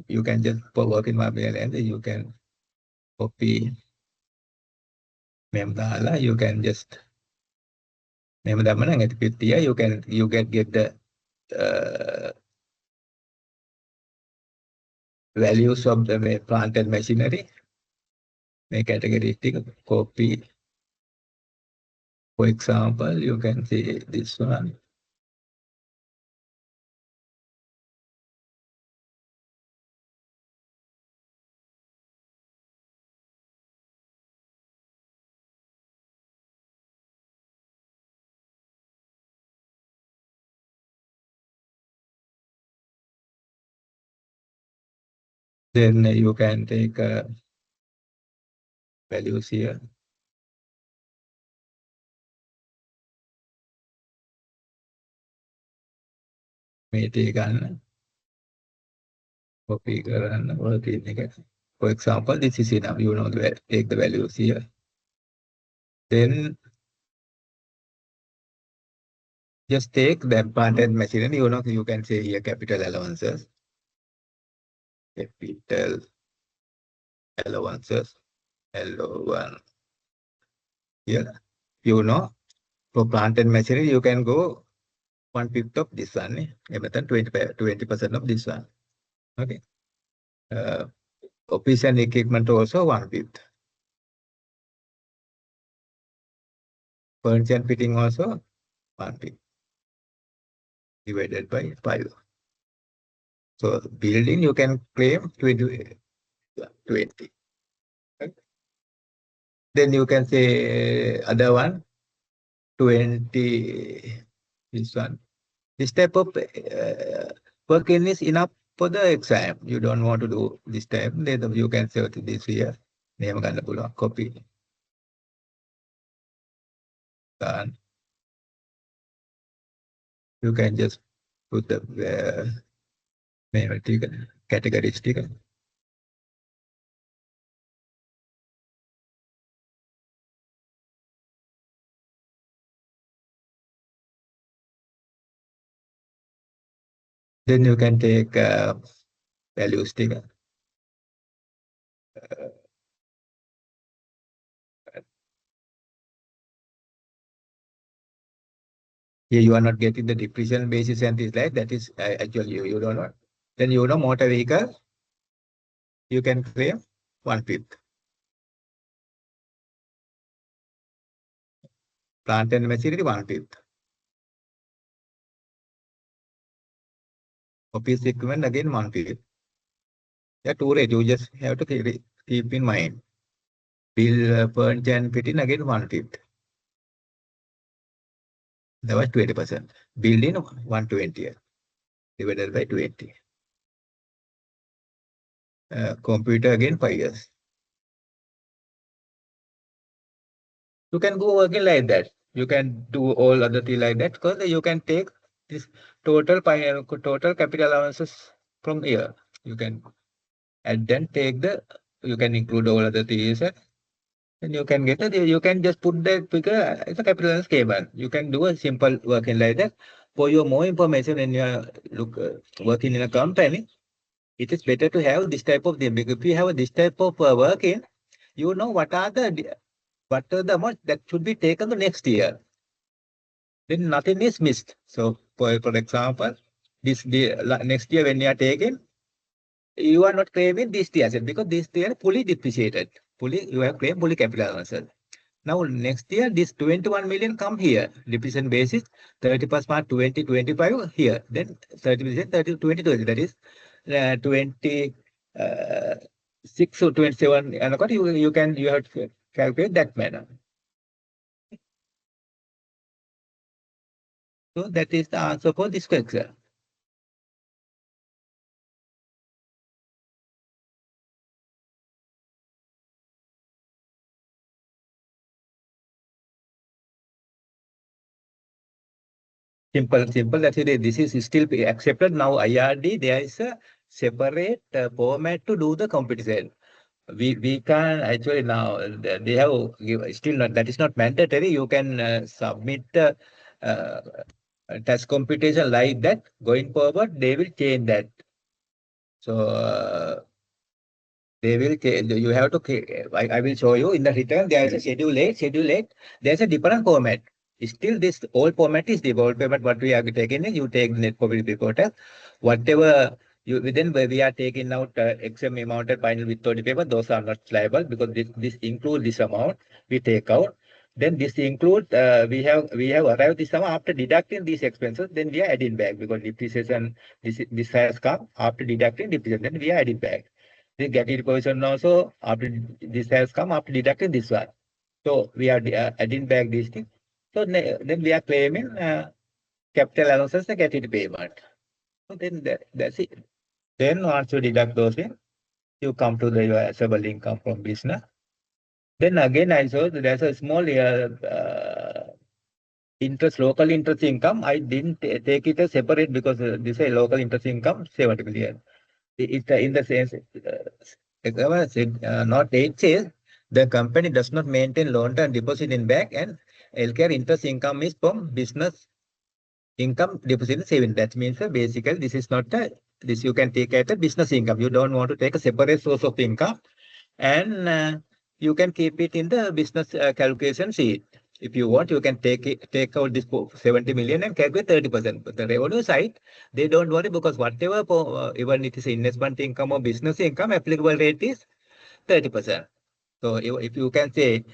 You can just work in Mobile and you can copy memdala. You can just you can get the values of the plant and machinery. Make characteristic copy. For example, you can see this one. Then you can take values here. May take copy කරන්න For example, this is enough. You know, take the values here. Then just take the plant and machinery. You know, you can say here capital allowances. Capital allowances. L01. Here, you know, for plant and machinery, you can go 1/5 of this one. Everything 20% of this one. Okay. Office and equipment also 1/5. Furniture and fitting also 1/5 divided by 5. So building you can claim 20. Okay. Then you can say other one 20. This one. This type of working is enough for the exam. You don't want to do this type. Then you can say this here. Name gonna pull up copy. Done. You can just put the name category sticker. Then you can take value sticker. Here you are not getting the depreciation basis and this like that is actually you don't know. Then you know motor vehicle, you can claim 1/5. Plant and machinery 1/5. Office equipment again 1/5. There are two rates you just have to keep in mind. Bill furniture and fitting again 1/5. That was 20%. Building 120 divided by 20. Computer again 5 years. You can go working like that. You can do all other things like that because you can take this total capital allowances from here. You can and then take you can include all other things and you can get it. You can just put that figure as a capital allowance table. You can do a simple working like that. For your more information when you are working in a company, it is better to have this type of thing because if you have this type of working, you know what are the amount that should be taken the next year. Then nothing is missed. So, for example, next year when you are taking, you are not claiming this year asset because this year fully depreciated. You have claimed fully capital asset. Now, next year, this 21 million come here, depreciation basis, 31st March 2025 here. Then 30%, 30, 2020, that is 26 or 27. And you have to calculate that manner. So that is the answer for this question. Simple. That's it. This is still accepted now. IRD, there is a separate format to do the competition. We can actually now they have still not that is not mandatory. You can submit uh, test computation like that. Going forward, they will change that. So they will change. You have to. I will show you in the return. There is a schedule 8. Schedule 8. There's a different format. Still, this old format is the old format. What we are taking is you take net profit before tax, whatever you then we are taking out exam amounted final withholding payment. Those are not liable because this includes this amount we take out. Then this includes we have arrived this amount after deducting these expenses. Then we are adding back because depreciation this has come after deducting depreciation. Then we are adding back. The getting position also after this has come after deducting this one. So we are adding back these things. So then we are claiming capital allowances and getting payment. So then that's it. Then once you deduct those things, you come to the assessable income from business. Then again, I saw there's a small local interest income. I didn't take it as separate because this is local interest income, 70 million. It's in the sense Note 8 says the company does not maintain long-term deposit in bank and healthcare interest income is from business income deposit in saving. That means basically this is not this you can take as a business income. You don't want to take a separate source of income, and you can keep it in the business calculation sheet. If you want, you can take out this 70 million and calculate 30%. But the revenue side, they don't worry because whatever, even it is investment income or business income, applicable rate is 30%. So if you can say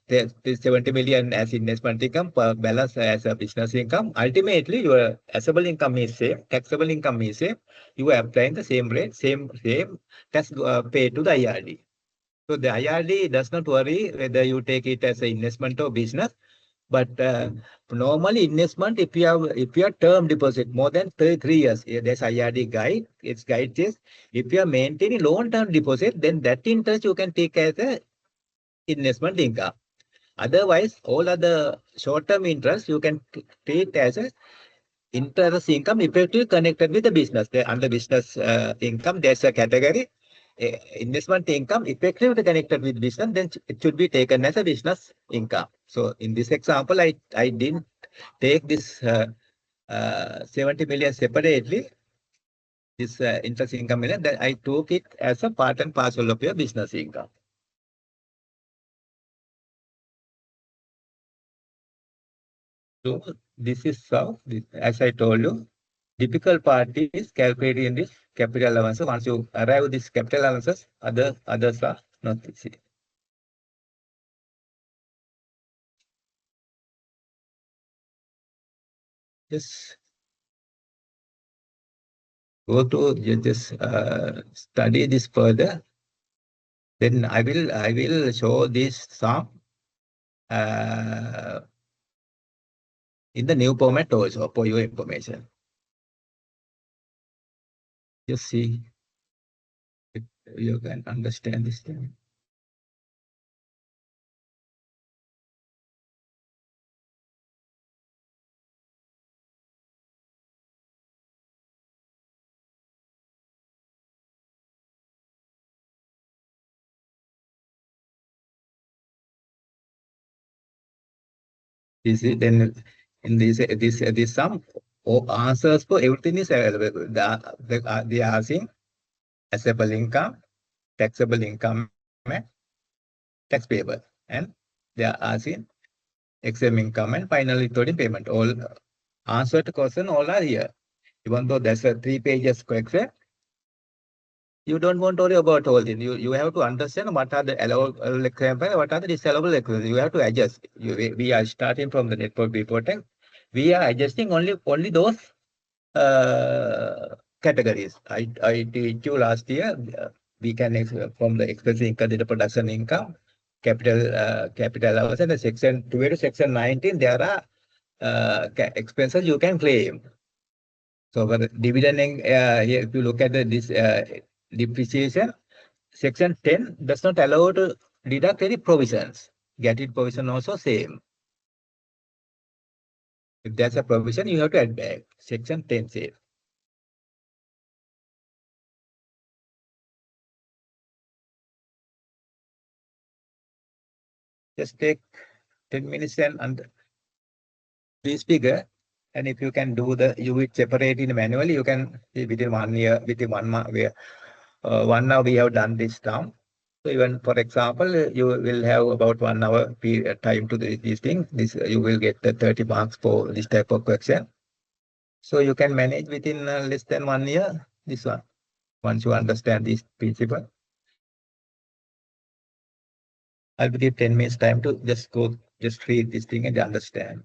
this 70 million as investment income, balance as a business income, ultimately your assessable income is same, taxable income is same. You are applying the same rate, same tax paid to the IRD. So the IRD does not worry whether you take it as an investment or business. But normally investment, if you have term deposit more than 3 years, there's IRD guide. Its guide says if you are maintaining long-term deposit, then that interest you can take as a investment income. Otherwise, all other short-term interest you can treat as a interest income effectively connected with the business. Under business income, there's a category investment income effectively connected with business, then it should be taken as a business income. So in this example, I didn't take this 70 million separately, this interest income million, that I took it as a part and parcel of your business income. So this is how, as I told you, difficult part is calculating this capital allowance. Once you arrive this capital allowances, others are not easy. Just go to just study this further. Then I will show this sum uh, in the new format also for your information. Just see if you can understand this thing. This is then in this sum, answers for everything is available. They are asking assessable income, taxable income, and tax payable, and they are asking exempt income and final withholding payment. All answer to question all are here. Even though there's a 3 pages question, you don't want to worry about all this. You have to understand what are the allowable example, what are the disallowable examples. You have to adjust. We are starting from the network reporting. We are adjusting only those categories. I teach you last year. We can from the expense income to the production income, capital allowance, and the section 12 to section 19. There are expenses you can claim. So for the dividend, here if you look at this depreciation, section 10 does not allow to deduct any provisions. Get it provision also same. If there's a provision, you have to add back. Section 10 says. Just take 10 minutes and this figure. And if you can do you will separate it manually, you can within 1 year, within 1 month, 1 hour we have done this down. So even for example, you will have about 1 hour period time to this thing. This you will get the 30 marks for this type of question. So you can manage within less than 1 year this one. Once you understand this principle, I'll give 10 minutes time to just read this thing and understand.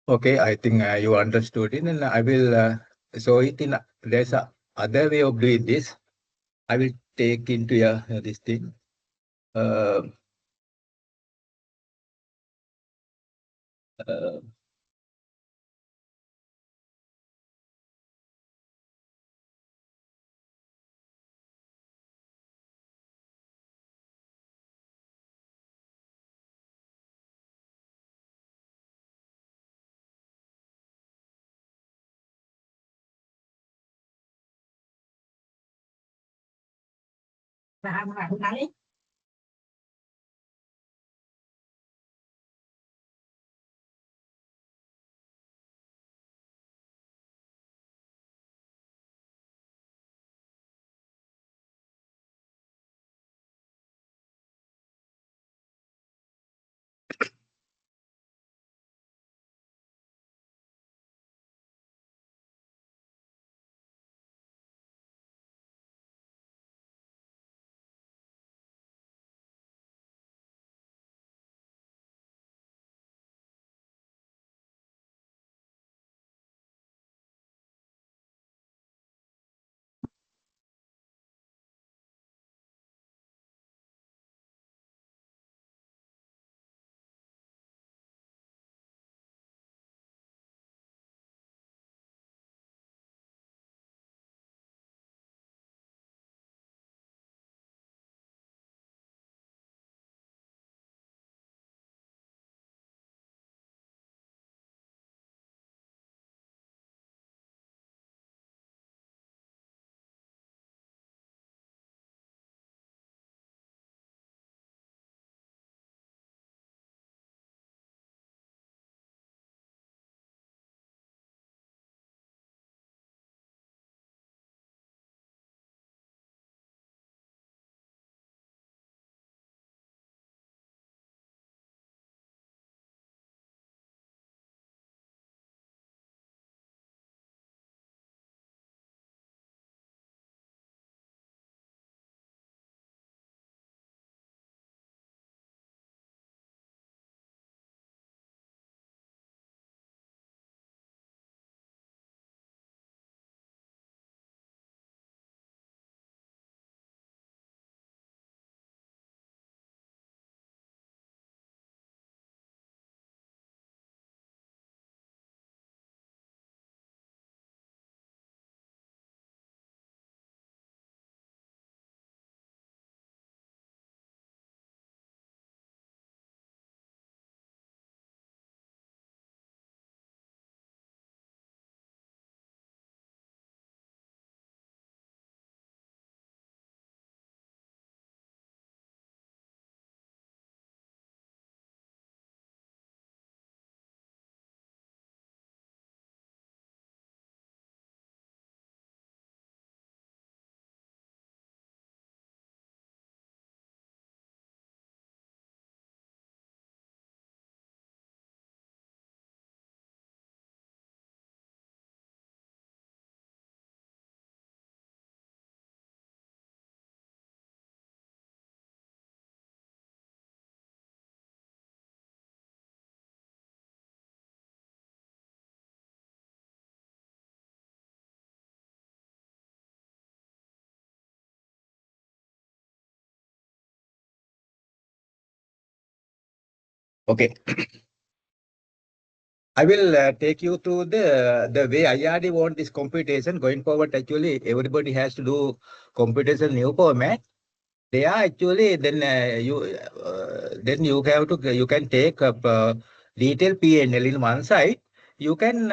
Okay, I think you understood it, and I will show it in. There's a other way of doing this. I will take into this thing. Uh, uh, okay, I will take you to the way IRD want this computation going forward. Actually, everybody has to do computation new format. They are actually then you have to you can take up detailed P&L in one side. You can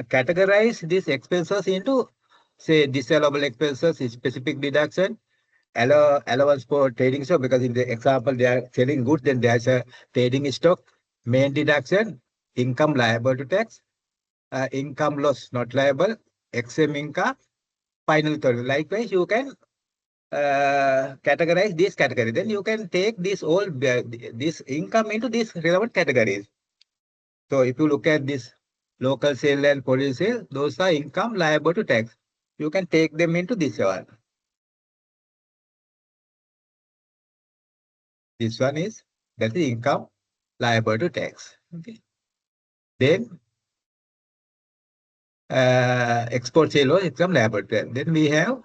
categorize these expenses into say disallowable expenses, specific deduction, allowance for trading stock, because in the example they are selling goods, then there's a trading stock, main deduction, income liable to tax, income loss not liable, XM income, final total. Likewise, you can categorize this category. Then you can take this all this income into these relevant categories. So if you look at this local sale and foreign sale, those are income liable to tax. You can take them into this one. This one is that is income liable to tax. Okay. Then export sale or exam laboratory. Then we have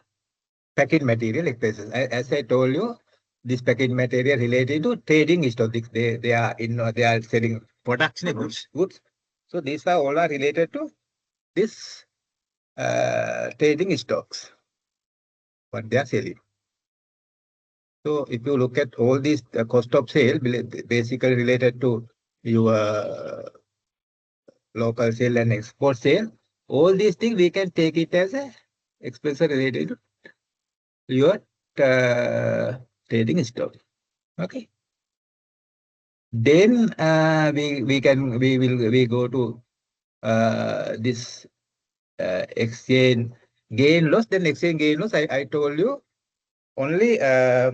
packaged material expenses. As I told you, this packaged material related to trading stocks. They are they are selling production goods. So these are all are related to this trading stocks, what they are selling. So if you look at all these cost of sale, basically related to your local sale and export sale, all these things we can take it as a expense related to your trading stock. Okay. Then we go to this exchange gain loss. Then exchange gain loss, I told you only uh,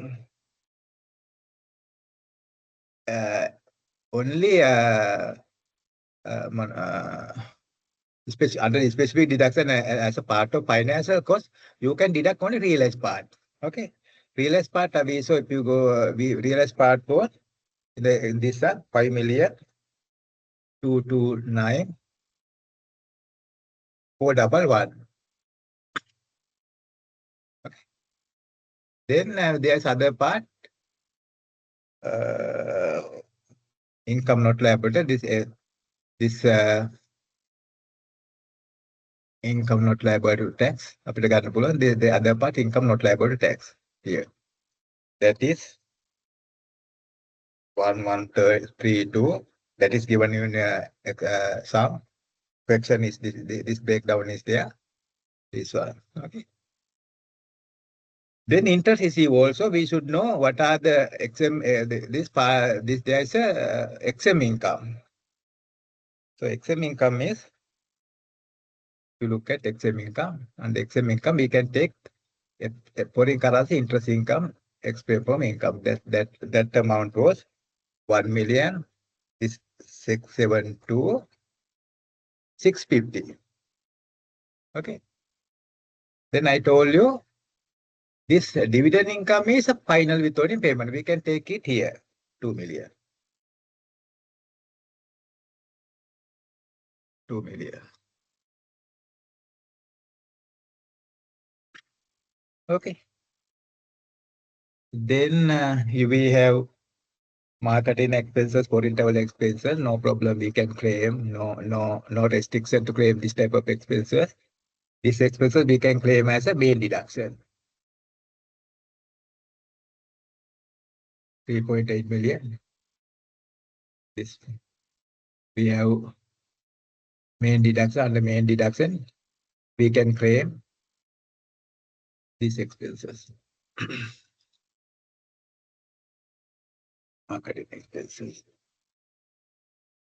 only under specific deduction as a part of financial cost, you can deduct only realized part. Okay, realized part. So if you go, we realized part for in this 5,229,411. Okay. Then there's other part, uh, income not liable. This income not liable to tax. අපිට ගන්න පුළුවන්. The other part, income not liable to tax. Here, that is 1132. That is given in some fraction is this breakdown is there. This one. Okay. Then interest received also, we should know what are the XM, this there is a XM income. So XM income is, if you look at XM income, and the XM income we can take foreign currency interest income, explain from income. That amount was 1 million is 672,650. Okay. Then I told you this dividend income is a final withholding payment. We can take it here, 2 million. 2 million. Okay. Then we have marketing expenses, foreign travel expenses. No problem, we can claim. No restriction to claim this type of expenses. These expenses we can claim as a main deduction. 3.8 million. This we have main deduction. Under main deduction, we can claim these expenses. Marketing expenses.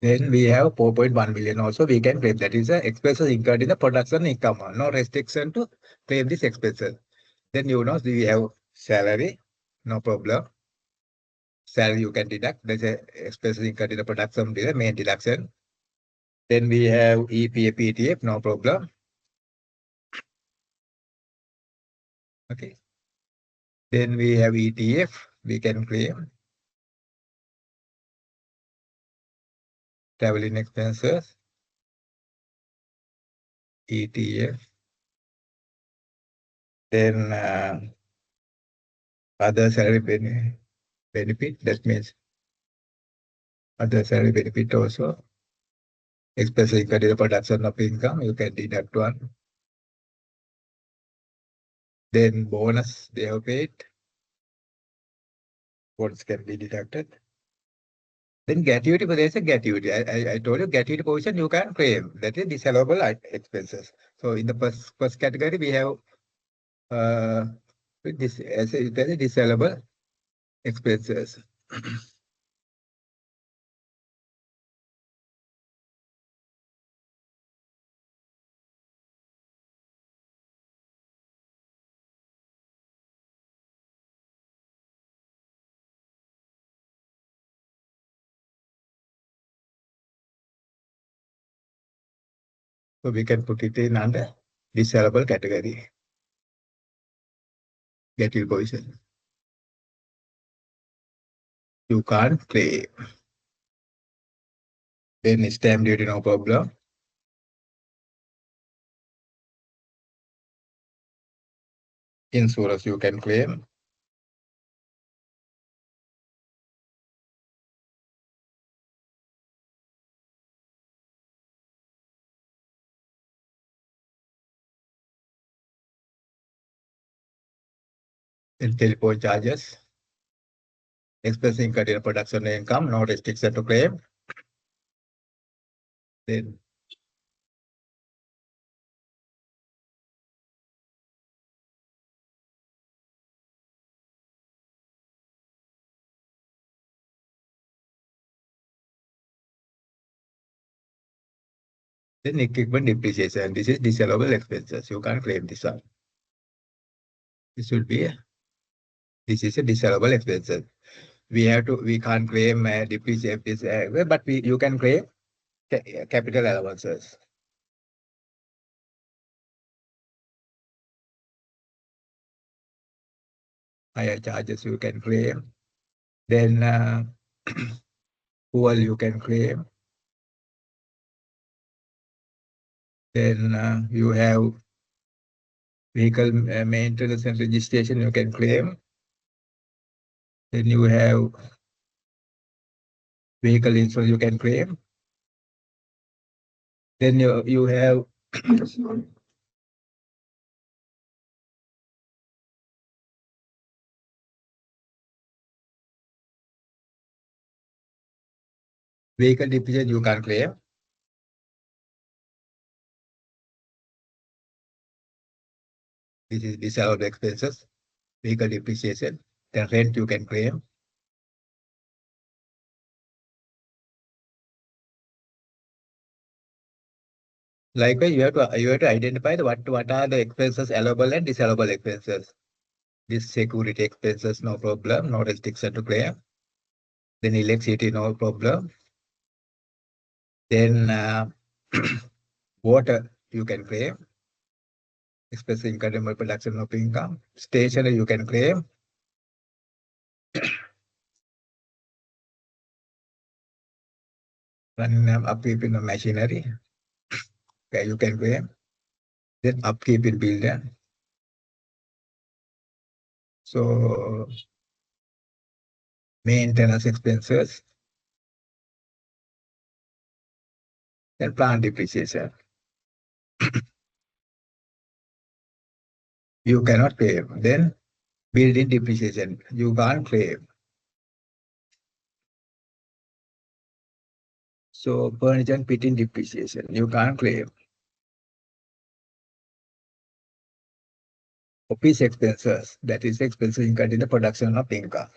Then we have 4.1 million also we can claim. That is the expenses incurred in the production income. No restriction to claim this expenses. Then we have salary, no problem. Salary you can deduct. That's a expenses incurred in the production, the main deduction. Then we have EPF, PTF, no problem. Okay. Then we have ETF, we can claim. Traveling expenses, ETF. Then other salary benefit, that means other salary benefit also. Expenses incurred in the production of income, you can deduct one. Then bonus they have paid. Bonus can be deducted. Then gratuity, but there's a gratuity. I told you gratuity position you can claim. That is disallowable expenses. So in the first category we have this as a disallowable expenses. So we can put it in under disallowable category. Gratuity position. You can't claim. Then stamp duty, no problem. insurance you can claim. Then telephone charges, expense incurred in production income, no restriction to claim. Then equipment depreciation. This is disallowable expenses. You can't claim this one. This should be this is a disallowable expenses. We can't claim depreciate this, but you can claim capital allowances. Higher charges you can claim. Then fuel you can claim. Then you have vehicle maintenance and registration you can claim. Then you have vehicle insurance you can claim. Then you have vehicle depreciation you can't claim. This is disallowed expenses. Vehicle depreciation. Then rent you can claim. Likewise, you have to identify what are the expenses allowable and disallowable expenses. This security expenses, no problem, no restriction to claim. Then electricity, no problem. Then water, you can claim. Expenses incurred in production of income. Stationery, you can claim. Running upkeep in the machinery, okay, you can claim. Then upkeep in building. So maintenance expenses. Then plant depreciation. You cannot claim. Then building depreciation, you can't claim. So furniture and fitting depreciation, you can't claim. Office expenses, that is expenses incurred in the production of income.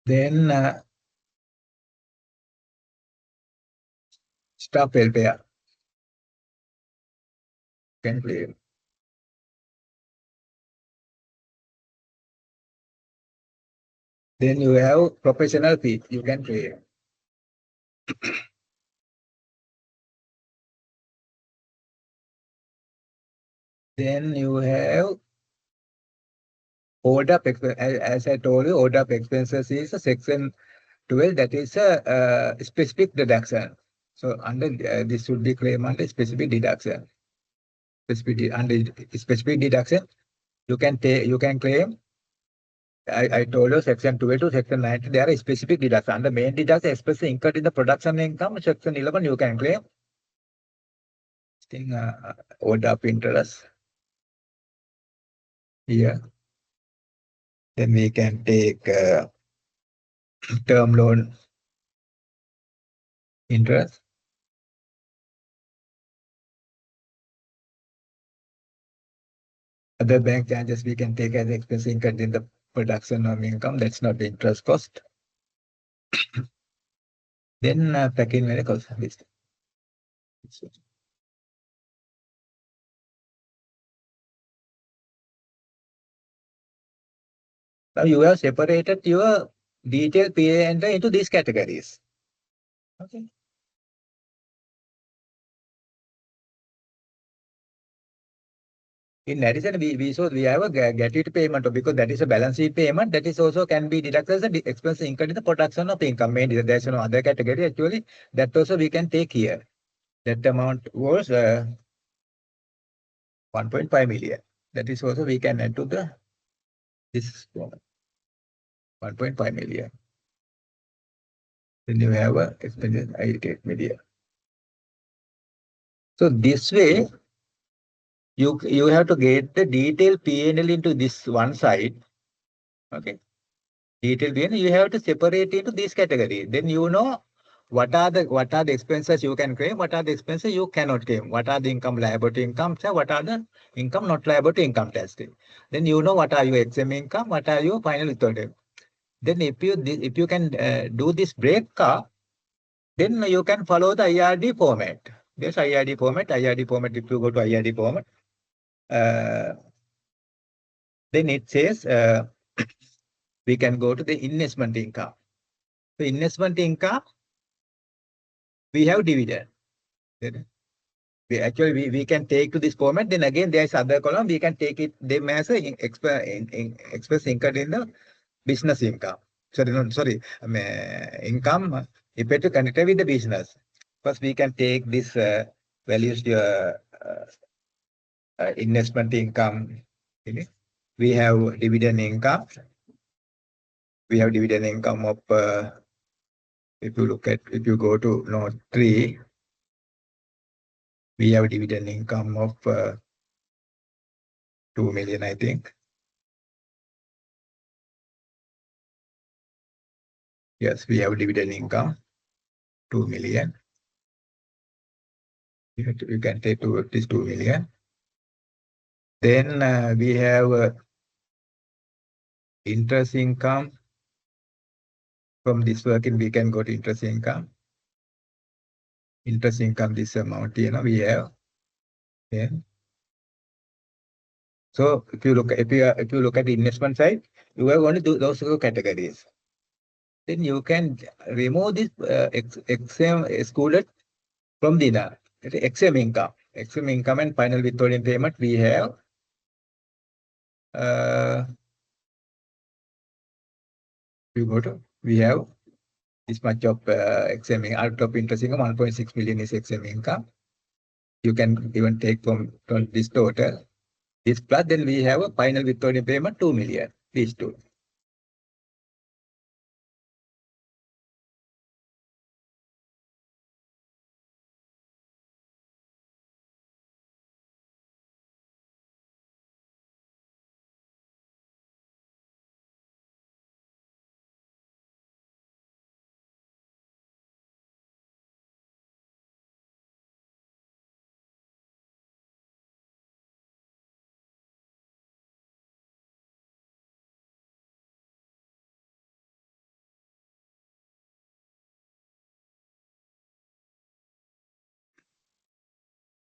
Then staff welfare can claim. Then you have professional fee, you can claim. Then you have order of expense. As I told you, order of expenses is a section 12, that is a specific deduction. So under this should be claimed under specific deduction. Under specific deduction, you can claim. I told you section 12 to section 19, there are specific deductions. Under main deduction, especially incurred in the production income, section 11, you can claim. Thing order of interest here. Then we can take term loan interest. Other bank charges we can take as expense incurred in the production of income. That's not the interest cost. Then pecuniary cost. Now you have separated your detailed P&L into these categories. Okay. In addition, we have a gratuity payment because that is a balance sheet payment. That is also can be deducted as an expense incurred in the production of income. Mainly, there's no other category actually. That also we can take here. That amount was 1.5 million. That is also we can add to this 1.5 million. Then you have a expenses 88 million. So this way, you have to get the detailed P&L into this one side. Okay. Detailed P&L, you have to separate into this category. Then you know what are the expenses you can claim, what are the expenses you cannot claim, what are the income liable to income tax, what are the income not liable to income tax. Then you know what are your exempt income, what are your final withholding. Then if you can do this breakup, then you can follow the IRD format. This IRD format, if you go to IRD format, then it says we can go to the investment income. So investment income, we have dividend. Then we can take to this format. Then again, there's other column. We can take it them as a express income in the business income. Sorry, income effective connected with the business. First, we can take this values to investment income. We have dividend income. We have dividend income of if you go to note 3, we have dividend income of 2 million, I think. Yes, we have dividend income 2 million. You can take this 2 million. Then we have interest income. From this working, we can go to interest income. Interest income, this amount, we have. Yeah. So if you look at the investment side, you have only those two categories. Then you can remove this exempt excluded from the exempt income. Exempt income and final withholding payment, we have we have this much of exempt out of interest income, 1.6 million is exempt income. You can even take from this total. This plus, then we have a final withholding payment 2 million. These two.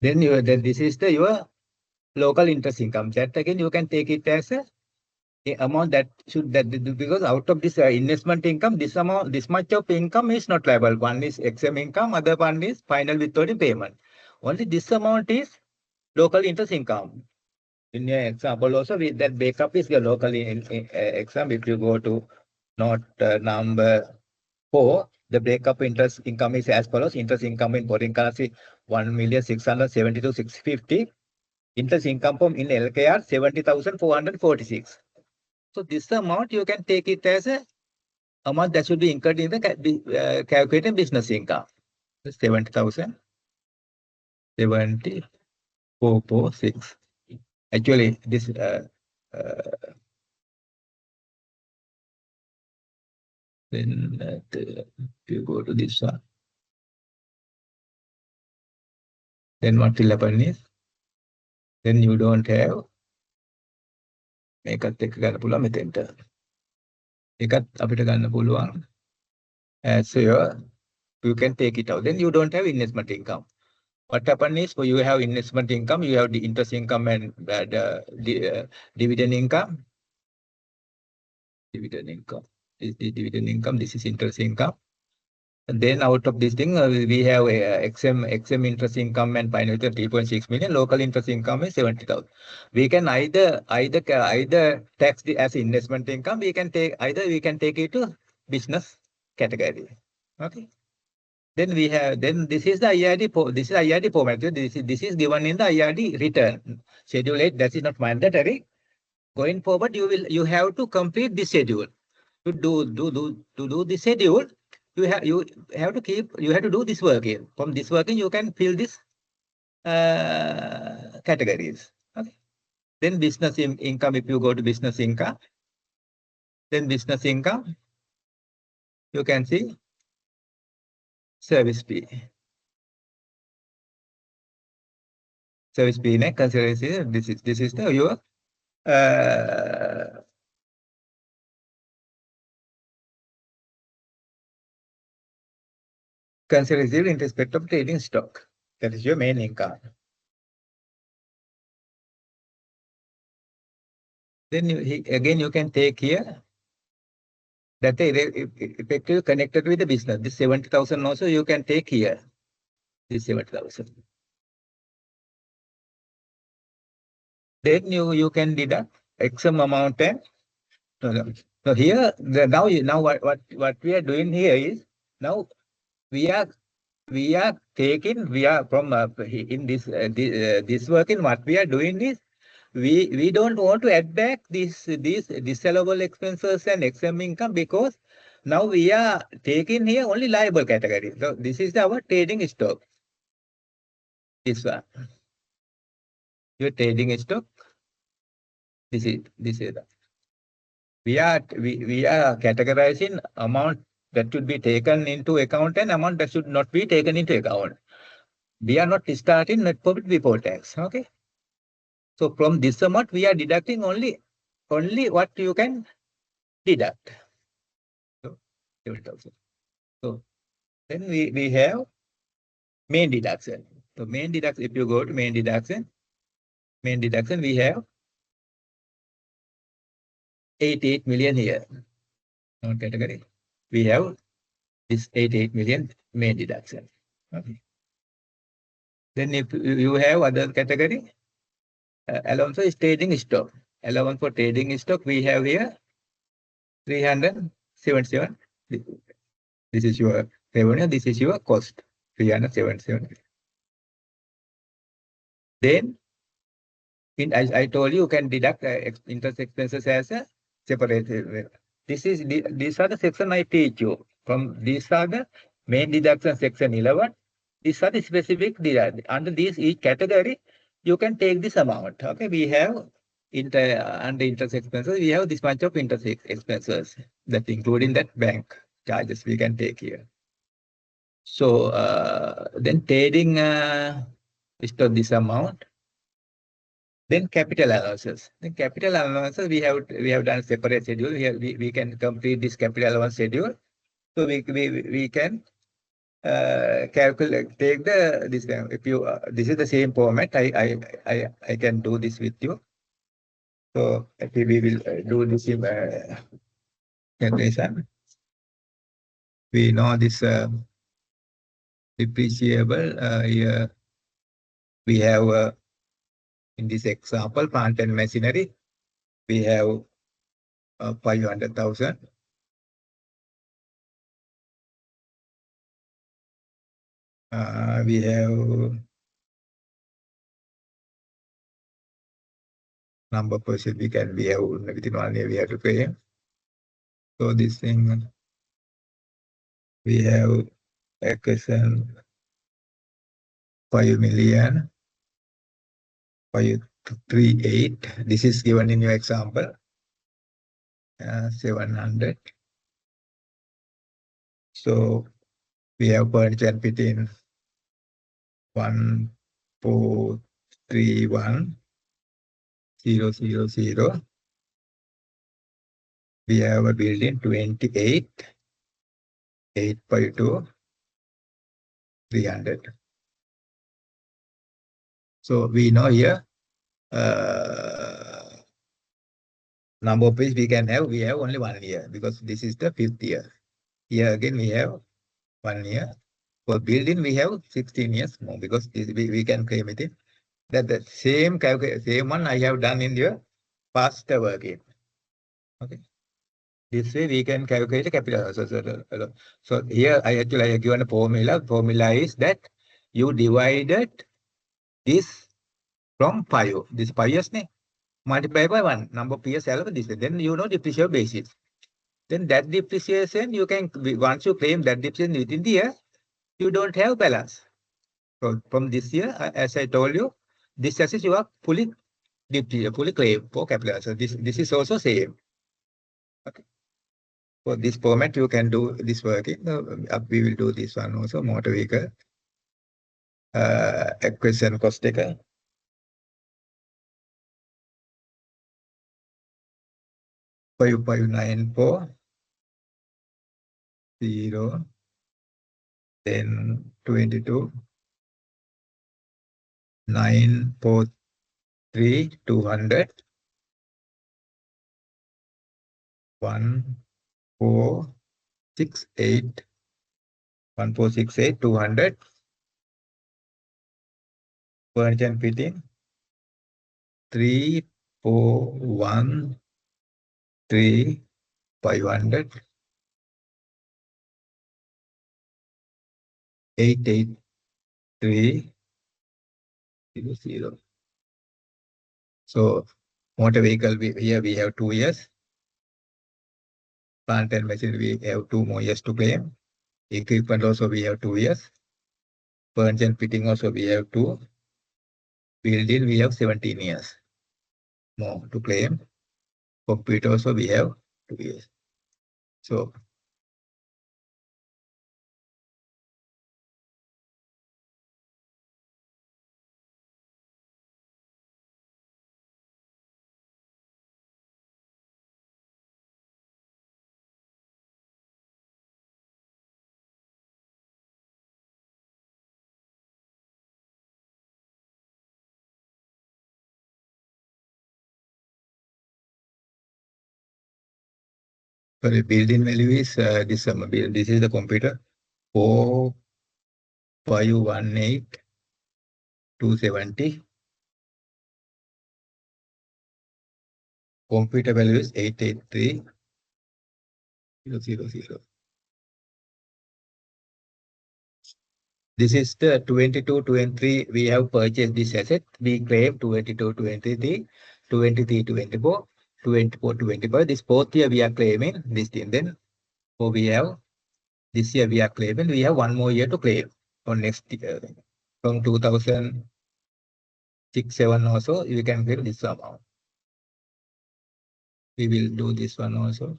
Then this is your local interest income. That again you can take it as a amount because out of this investment income, this much of income is not liable. One is exempt income, other one is final withholding payment. Only this amount is local interest income. In your example also, that breakup is your local exam. If you go to note number 4, the breakup interest income is as follows. Interest income in foreign currency 1,672,650. Interest income from in LKR 70,446. So this amount you can take it as a amount that should be incurred in the calculated business income. 70,000 70,446. Actually, this then if you go to this one, then what will happen is, then you don't have මේකත් එක්ක ගන්න පුළුවන් මෙතෙන්ට. ඒකත් අපිට ගන්න පුළුවන් as you can take it out. Then you don't have investment income. What happens is, you have investment income, you have the interest income and the dividend income. Dividend income. This is the dividend income. This is interest income. And then out of this thing, we have XM interest income and final 3.6 million. Local interest income is 70,000. We can either tax the as investment income. We can take it to business category. Okay. Then we have, then this is the IRD, this is IRD format. This is given in the IRD return. Schedule 8, that is not mandatory. Going forward, you have to complete this schedule. To do the schedule, you have to do this working. From this working, you can fill this categories. Okay. Then business income, if you go to business income, then business income, you can see service fee. Service fee next consideration. This is the your consideration in respect of trading stock. That is your main income. Then again you can take here that effectively connected with the business. This 70,000 also you can take here. This 70,000. Then you can deduct X sum amount and so here now what we are doing here is now we are taking from in this working what we are doing is we don't want to add back these disallowable expenses and XM income because now we are taking here only liable category. So this is our trading stock. This one. Your trading stock. This is that. We are categorizing amount that should be taken into account and amount that should not be taken into account. We are not starting net profit before tax. Okay. So from this amount, we are deducting only what you can deduct. So, 7,000. So then we have main deduction. So main deduction, if you go to main deduction, we have 88 million here. On category, we have this 88 million main deduction. Okay. Then if you have other category, allowance is trading stock. Allowance for trading stock, we have here 377. This is your revenue. This is your cost. 377. Then, I told you can deduct interest expenses as a separate. These are the section I teach you. From these are the main deduction section 11. These are the specific deduct. Under these each category, you can take this amount. Okay, we have under interest expenses, we have this much of interest expenses that including that bank charges we can take here. So then trading store this amount. Then capital allowances. Then capital allowances we have done separate schedule. We can complete this capital allowance schedule. So we can calculate take this if you this is the same format. I can do this with you. So we will do this in calculation. We know this depreciable here. We have in this example plant and machinery. We have 500,000. We have number per se we have within 1 year we have to pay. So this thing we have acquisition 5 million 538. This is given in your example. 700. So we have furniture and fitting 1,431,000. We have a building 28, 852, 300. So we know here number of page we can have. We have only 1 year because this is the 5th year. Here again we have 1 year. For building we have 16 years more because we can claim it. That the same one I have done in your past working. Okay. This way we can calculate the capital. So here I have given a formula. Formula is that you divided this from 5. This 5 years multiply by 1. Number of years allowed this. Then you know depreciation basis. Then that depreciation you can, once you claim that depreciation within the year, you don't have balance. So from this year, as I told you, this asset you are fully depreciated, fully claimed for capital. So this is also same. Okay. For this format, you can do this working. We will do this one also, motor vehicle. Acquisition cost taker. 5594 0 then 22 943 200 1468 1468 200 furniture and fitting 3413 500 883 00. So motor vehicle here we have 2 years. Plant and machinery we have 2 more years to claim. Equipment also we have 2 years. Furniture and fitting also we have 2. Building we have 17 years more to claim. Computer also we have 2 years. So for the building value is this is the computer 4518 270. Computer value is 883 000. This is the 22, 23. We have purchased this asset. We claim 22, 23, 23, 24, 24, 25. This fourth year we are claiming this thing. Then so we have this year we are claiming. We have 1 more year to claim on next year. From 2006, 7 also, we can claim this amount. We will do this one also.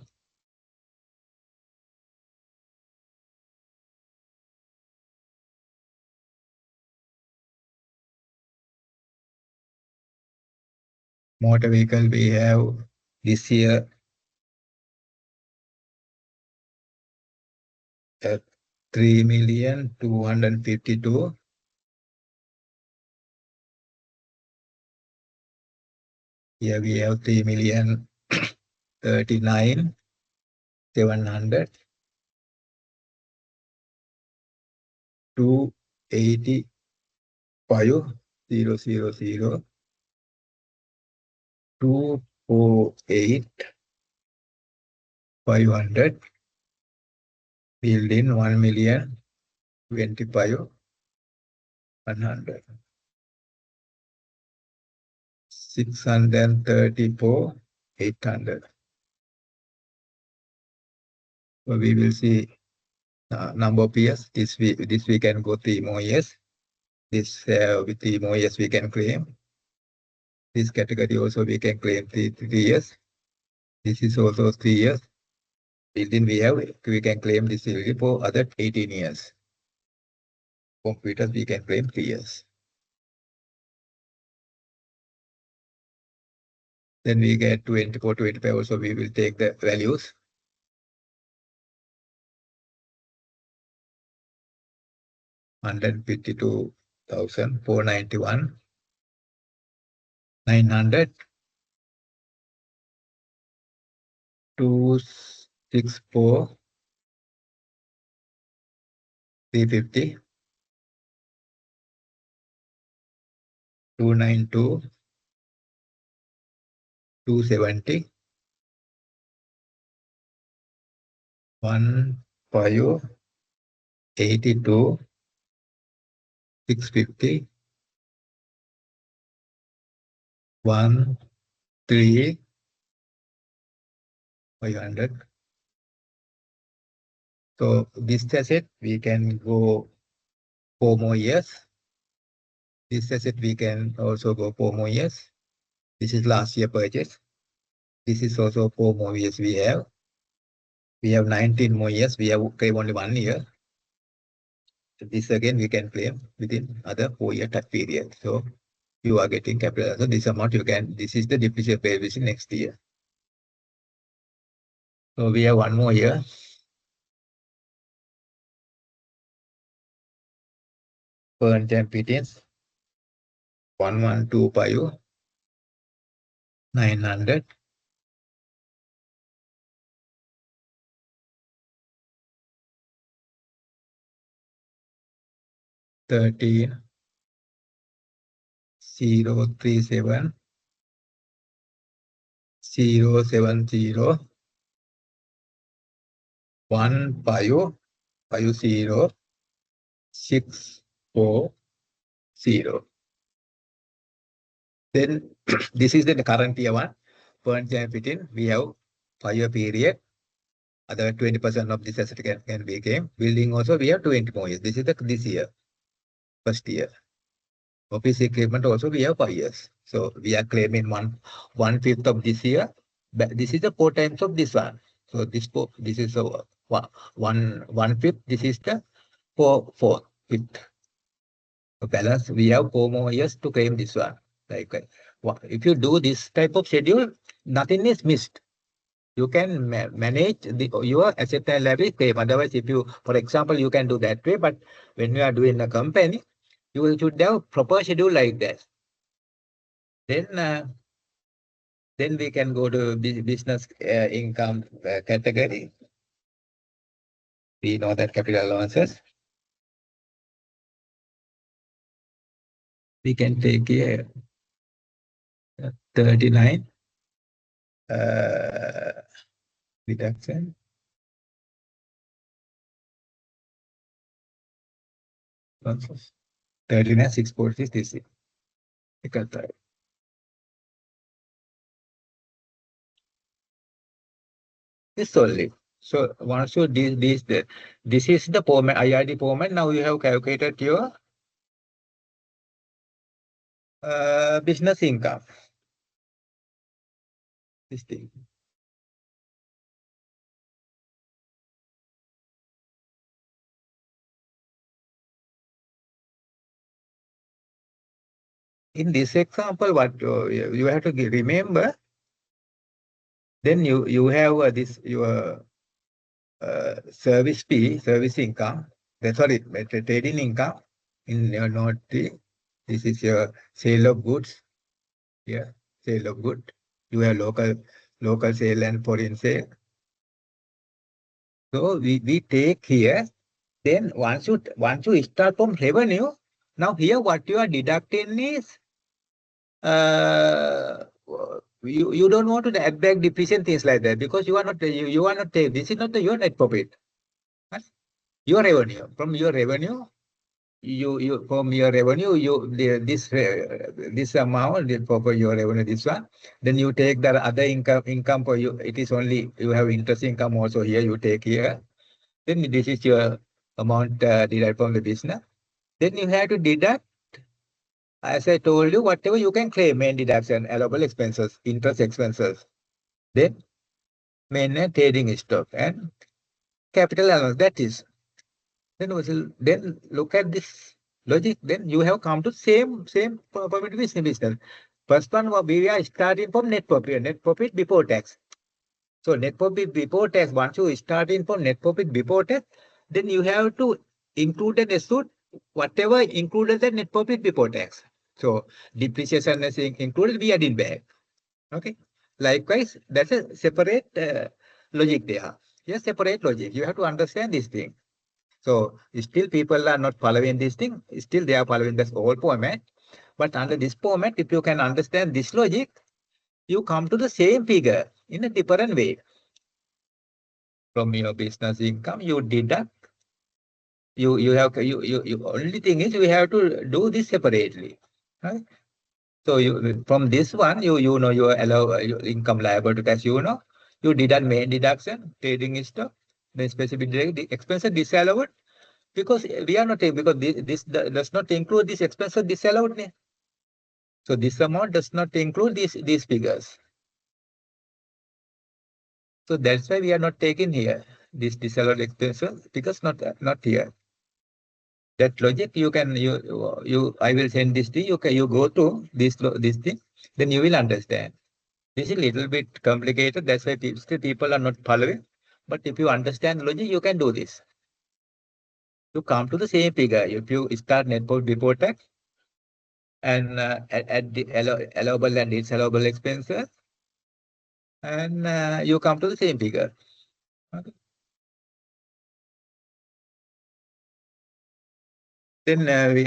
Motor vehicle we have this year at 3,252,000. Here we have 3,039,700. 285,000, 248,500. Building 1,025,100. 634,800. So we will see number of years. This we can go 3 more years. This with 3 more years we can claim. This category also we can claim 3 years. This is also 3 years. Building we can claim this for other 18 years. Computers we can claim 3 years. Then we get 24, 25 also we will take the values. $152,491, 900, 264, 350, 292, 270, 1, 5, 82, 650, 1, 3, 500. So this asset, we can go 4 more years. This asset, we can also go 4 more years. This is last year purchase. This is also 4 more years we have. We have 19 more years. We have claim only 1 year. So this again, we can claim within other 4-year tax period. So you are getting capital. So this amount you can, this is the depreciation payable next year. So we have 1 more year. Burn time pittance 1125 900 13 037 070 15 50 640. Then this is the current year one. Burn time fitting. We have 5-year period. Other 20% of this asset can be claimed. Building also we have 20 more years. This is this year, first year. Office equipment also we have 5 years. So we are claiming 1/5 of this year. But this is the 4 times of this one. So this is a 1/5. This is the 4/5. So balance we have 4 more years to claim this one. Like if you do this type of schedule, nothing is missed. You can manage your asset and liability claim. Otherwise, if you, for example, you can do that way. But when you are doing a company, you should have proper schedule like that. Then we can go to business income category. We know that capital allowances. We can take here 39 deduction. Allowances. 39 646 this is. This only. So once you this is the format, IRD format. Now you have calculated your business income. This thing. In this example, what you have to remember, then you have this your service fee, service income. That's sorry, trading income in your note 3. This is your sale of goods. Yeah, sale of good. You have local sale and foreign sale. So we take here. Then once you start from revenue, now here what you are deducting is you don't want to add back depreciation things like that because you are not this is not your net profit. Your revenue from your revenue this amount for your revenue this one. Then you take the other income for you. It is only you have interest income also here. You take here. Then this is your amount derived from the business. Then you have to deduct, as I told you, whatever you can claim, main deduction, allowable expenses, interest expenses. Then main and trading stock and capital allowance. That is. Then look at this logic. Then you have come to same profit business. First one we are starting from net profit before tax. So net profit before tax. Once you starting from net profit before tax, then you have to include and exclude whatever included the net profit before tax. So depreciation is included, we added back. Okay. Likewise, that's a separate logic there. Yes, separate logic. You have to understand this thing. So still people are not following this thing. Still they are following this old format. But under this format, if you can understand this logic, you come to the same figure in a different way. from your business income, you deduct. You only thing is you have to do this separately. Right? So you from this one, you know you allow your income liable to tax, you deduct main deduction, trading stock, then specific direct expenses disallowed, because we are not because this does not include this expenses disallowed. Ne? So this amount does not include these figures. So that's why we are not taking here this disallowed expenses because not here. That logic you can I will send this to you. You go to this thing, then you will understand. This is a little bit complicated. That's why still people are not following. But if you understand logic, you can do this. You come to the same figure. If you start net profit before tax and at the allowable and disallowable expenses, and you come to the same figure. Okay. Then we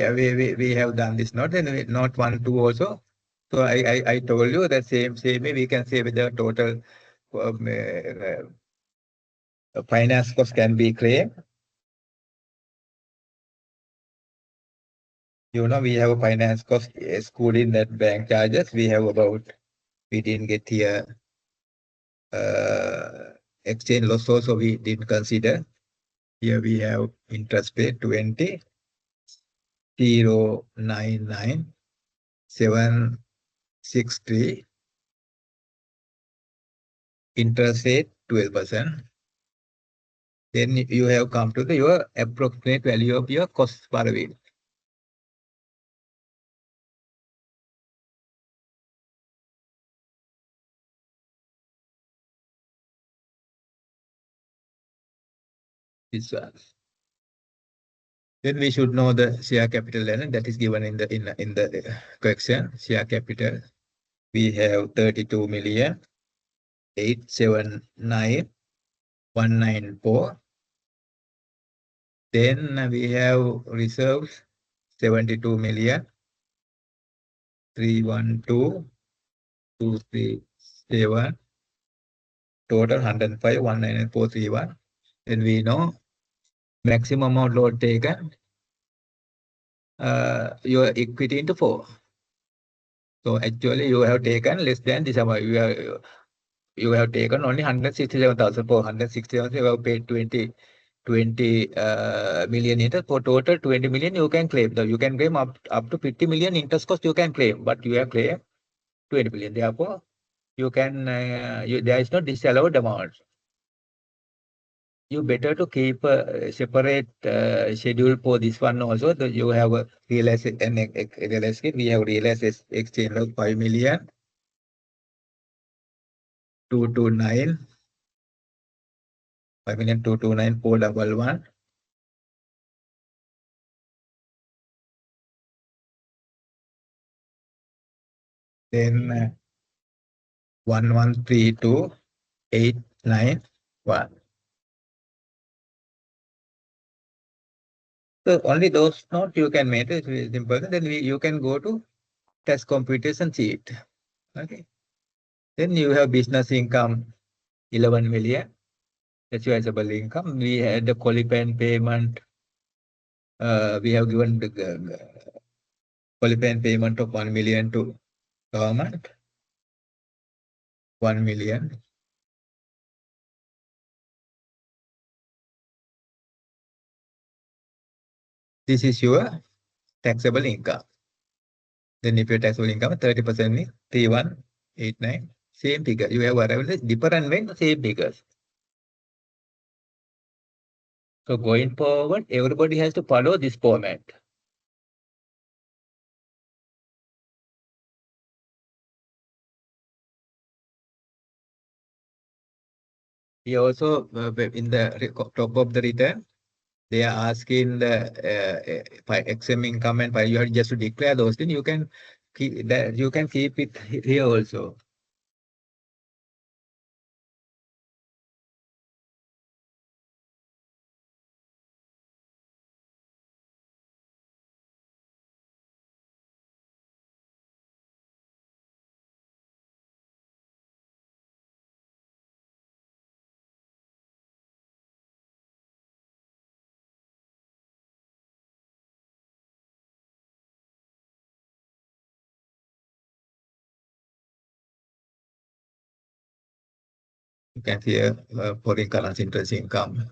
have done this note, and note 1, 2 also. So I told you that same way we can say with the total finance cost can be claimed. We have a finance cost excluding that bank charges. We have we didn't get here exchange loss also we didn't consider. Here we have interest rate 20, 0.99, 763, interest rate 12%. Then you have come to your approximate value of your cost per week. This one. Then we should know the share capital element that is given in the correction. Share capital we have 32,879,194. Then we have reserves 72,312,237. Total 105,194,31. Then we know maximum amount load taken, your equity into 4. So actually you have taken less than this amount. You have taken only 167,000. For 167,000 you have paid 20 million interest. For total 20 million you can claim. You can claim up to 50 million interest cost you can claim, but you have claimed 20 million. Therefore, you can there is no disallowed amount. You better to keep a separate schedule for this one also. You have a realized and realized we have realized exchange of 5 million 229 5,229,411. Then 1132,891. So only those note you can make it is important. Then you can go to test computation sheet. Okay. Then you have business income 11 million. That's your taxable income. We had the qualifying payment. We have given the qualifying payment of 1 million to government. 1 million. This is your taxable income. Then if your taxable income 30% is 3189, same figure. You have whatever is different way, same figures. So going forward, everybody has to follow this format. We also in the top of the return, they are asking the exempt income and you have just to declare those things. You can keep that. You can keep it here also. You can see foreign currency interest income.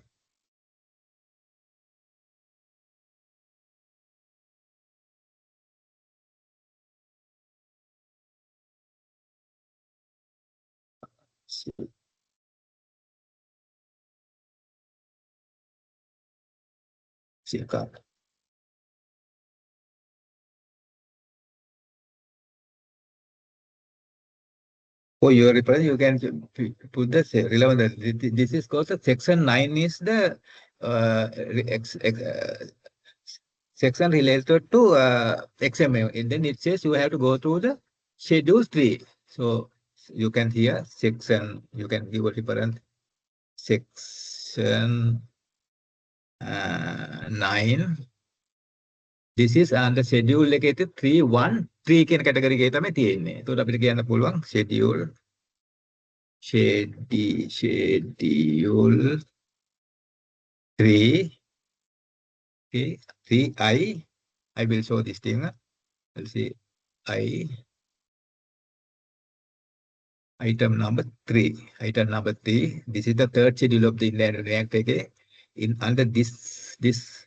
Income. For your reference, you can put the relevant. This is called the section 9 is the section related to XML. And then it says you have to go to the schedule 3. So you can hear section, you can give a reference section 9. This is under schedule එකේ 3.1.3 කියන category එකේ තමයි තියෙන්නේ. ඒකට අපිට කියන්න පුළුවන් schedule 3. Okay, 3I. I will show this thing. Let's see. Item number 3. Item number 3. This is the third schedule of the inland reactor. In under this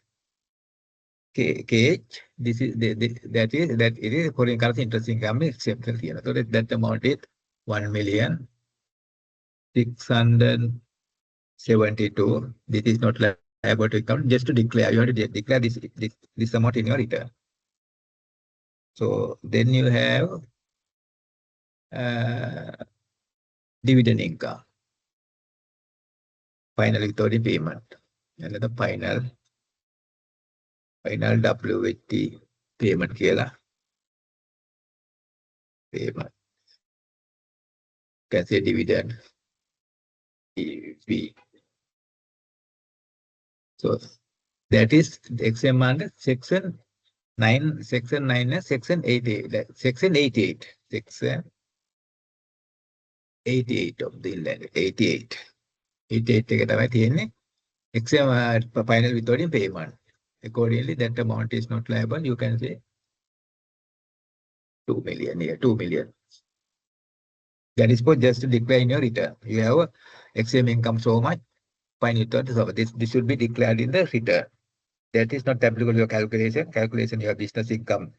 cage, this is that it is foreign currency interest income exception here. So that amount is 1,672. This is not liable to account. Just to declare, you have to declare this amount in your return. So then you have dividend income, final withholding payment, another final WHT payment කියලා payment. Can say dividend EV. So that is XM under section 9, section 9 and section 88. Section 88. Section 88 of the inland. 88. 88 එක තමයි තියෙන්නේ. XM final withholding payment. Accordingly, that amount is not liable. You can say 2 million here, 2 million. That is for just to declare in your return. You have XM income so much, final return. So this should be declared in the return. That is not applicable to your calculation. Calculation, your business income,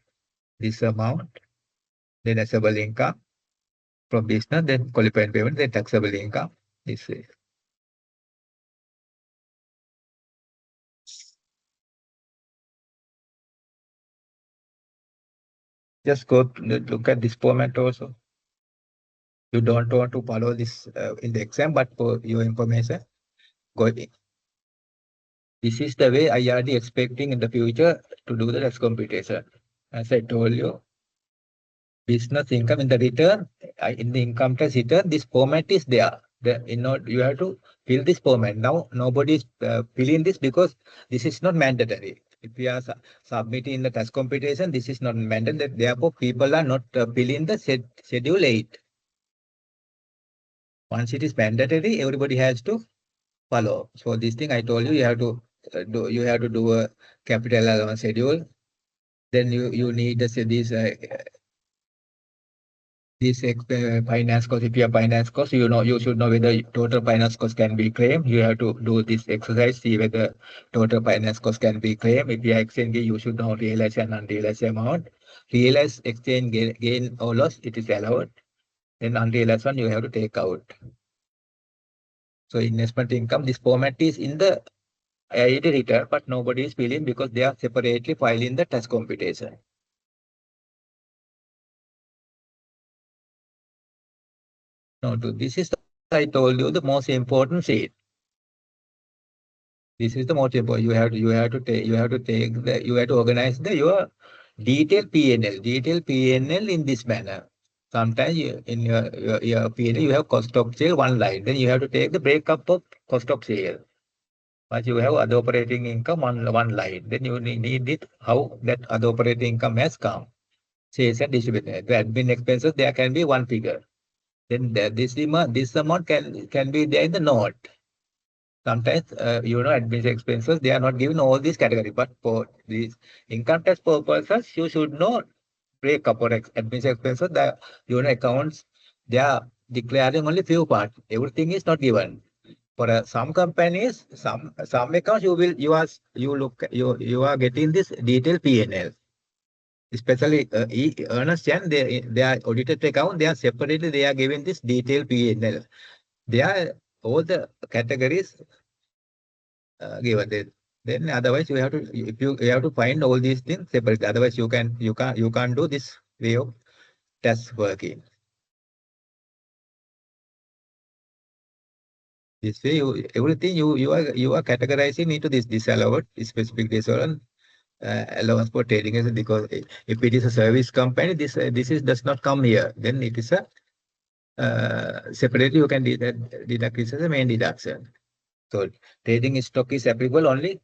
this amount, then taxable income from business, then qualifying payment, then taxable income. This way. Just go look at this format also. You don't want to follow this in the exam, but for your information, go in. This is the way IRD expecting in the future to do the tax computation. As I told you, business income in the return, in the income tax return, this format is there. You have to fill this format. Now, nobody is filling this because this is not mandatory. If we are submitting the tax computation, this is not mandatory. Therefore, people are not filling the schedule 8. Once it is mandatory, everybody has to follow. So this thing I told you, you have to do a capital allowance schedule. Then you need this finance cost. If you have finance cost, you should know whether total finance cost can be claimed. You have to do this exercise, see whether total finance cost can be claimed. If you are exchange gain, you should know realized and unrealized amount. Realized exchange gain or loss, it is allowed. Then unrealized one, you have to take out. So investment income, this format is in the IIT return, but nobody is filling because they are separately filing the tax computation. No, this is I told you the most important sheet. This is the most important. You have to organize your detailed P&L in this manner. Sometimes in your P&L you have cost of sale one line. Then you have to take the breakup of cost of sale. But you have other operating income on one line. Then you need it how that other operating income has come. Sales and distribution. The admin expenses there can be one figure. Then this amount can be there in the note. Sometimes admin expenses they are not given all these categories. But for these income tax purposes, you should know break up or admin expenses. The accounts they are declaring only few parts. Everything is not given. For some companies, some accounts you are getting this detailed P&L. Especially Ernst Young, they are audited account. They are separately. They are giving this detailed P&L. They are all the categories given. Then otherwise you have to if you have to find all these things separately. Otherwise you can't do this way of test working. This way everything you are categorizing into this disallowed specific disallowed allowance for trading as because if it is a service company, this is does not come here. Then it is a separately you can deduct this as a main deduction. So trading stock is applicable only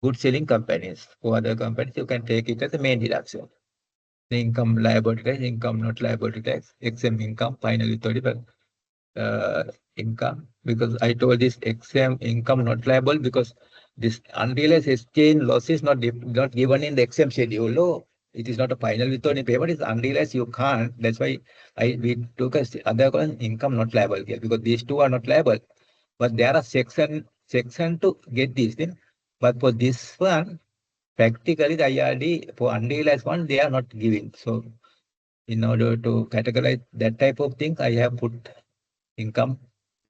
good selling companies. For other companies, you can take it as a main deduction. The income liability tax, income not liability tax, exempt income, finally 30% income. Because I told this exempt income not liable because this unrealized exchange loss is not given in the exempt schedule. No, it is not a final withholding payment. It's unrealized. You can't. That's why we took a other one income not liable here because these two are not liable. But there are section to get these things. But for this one, practically the IRD for unrealized one they are not giving. So in order to categorize that type of thing, I have put income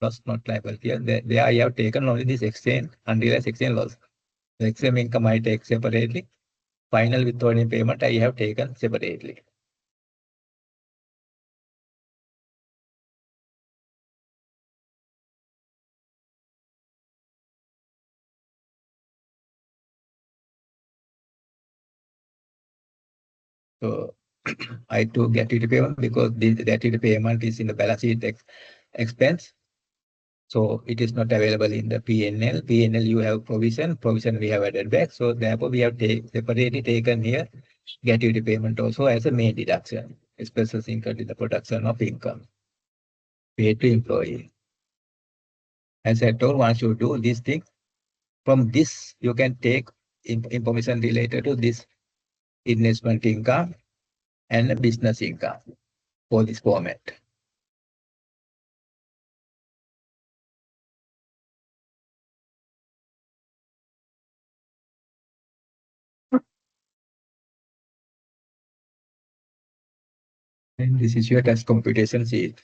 loss not liable here. There I have taken only this exchange, unrealized exchange loss. The exchange income I take separately. Final withholding payment I have taken separately. So I took gratuity payment because the gratuity payment is in the balance sheet expense. So it is not available in the P&L. P&L you have provision we have added back. So therefore we have separately taken here gratuity payment also as a main deduction. Expenses incurred in the production of income paid to employee. As I told, once you do these things, from this you can take information related to this investment income and business income for this format. And this is your test computation sheet.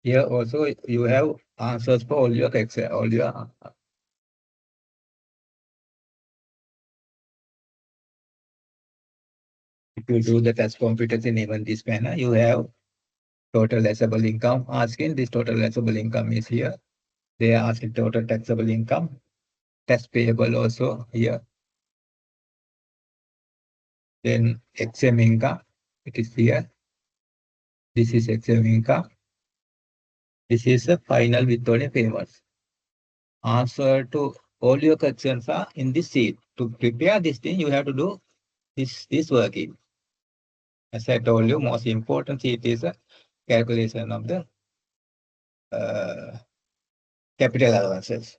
Here also you have answers for all your if you do the test computation even this manner, you have total taxable income asking. This total taxable income is here. They are asking total taxable income. Tax payable also here. Then exempt income, it is here. This is exempt income. This is the final withholding payments. Answer to all your questions are in this sheet. To prepare this thing, you have to do this working. As I told you, most important sheet is a calculation of the capital allowances.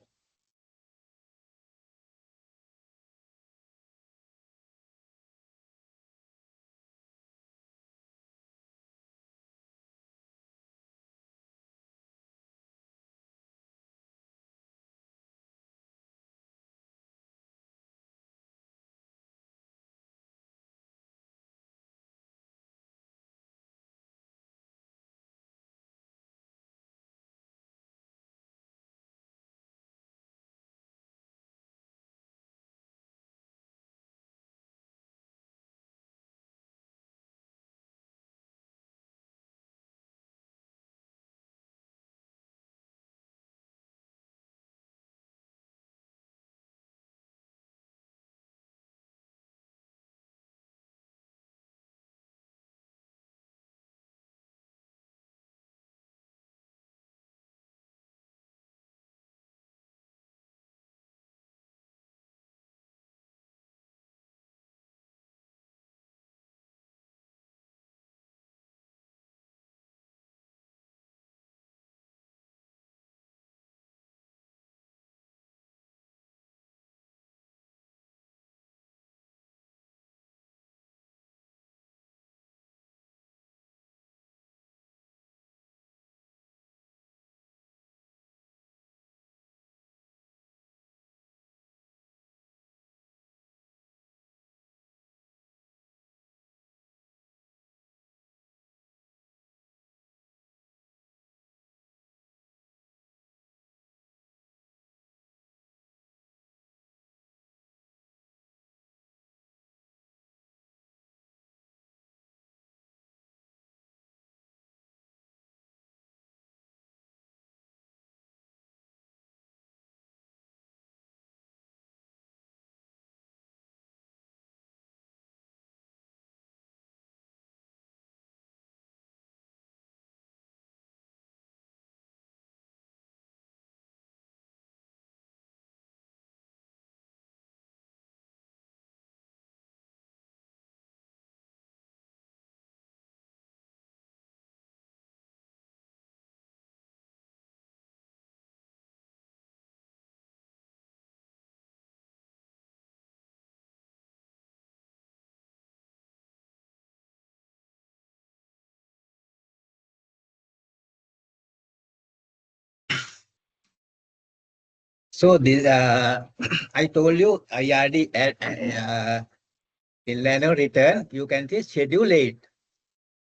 So this I told you IRD in annual return, you can see schedule 8.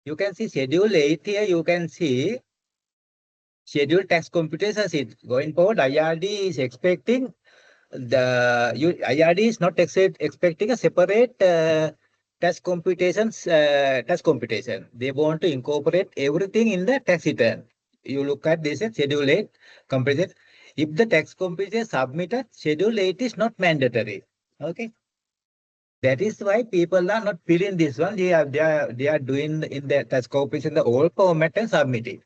You can see schedule 8 here, you can see schedule tax computation sheet. Going forward, IRD is expecting IRD is not expecting a separate tax computation. They want to incorporate everything in the tax return. You look at this schedule 8 computation. If the tax computation is submitted, schedule 8 is not mandatory. Okay. That is why people are not filling this one. They are doing in the tax computation the old format and submitting.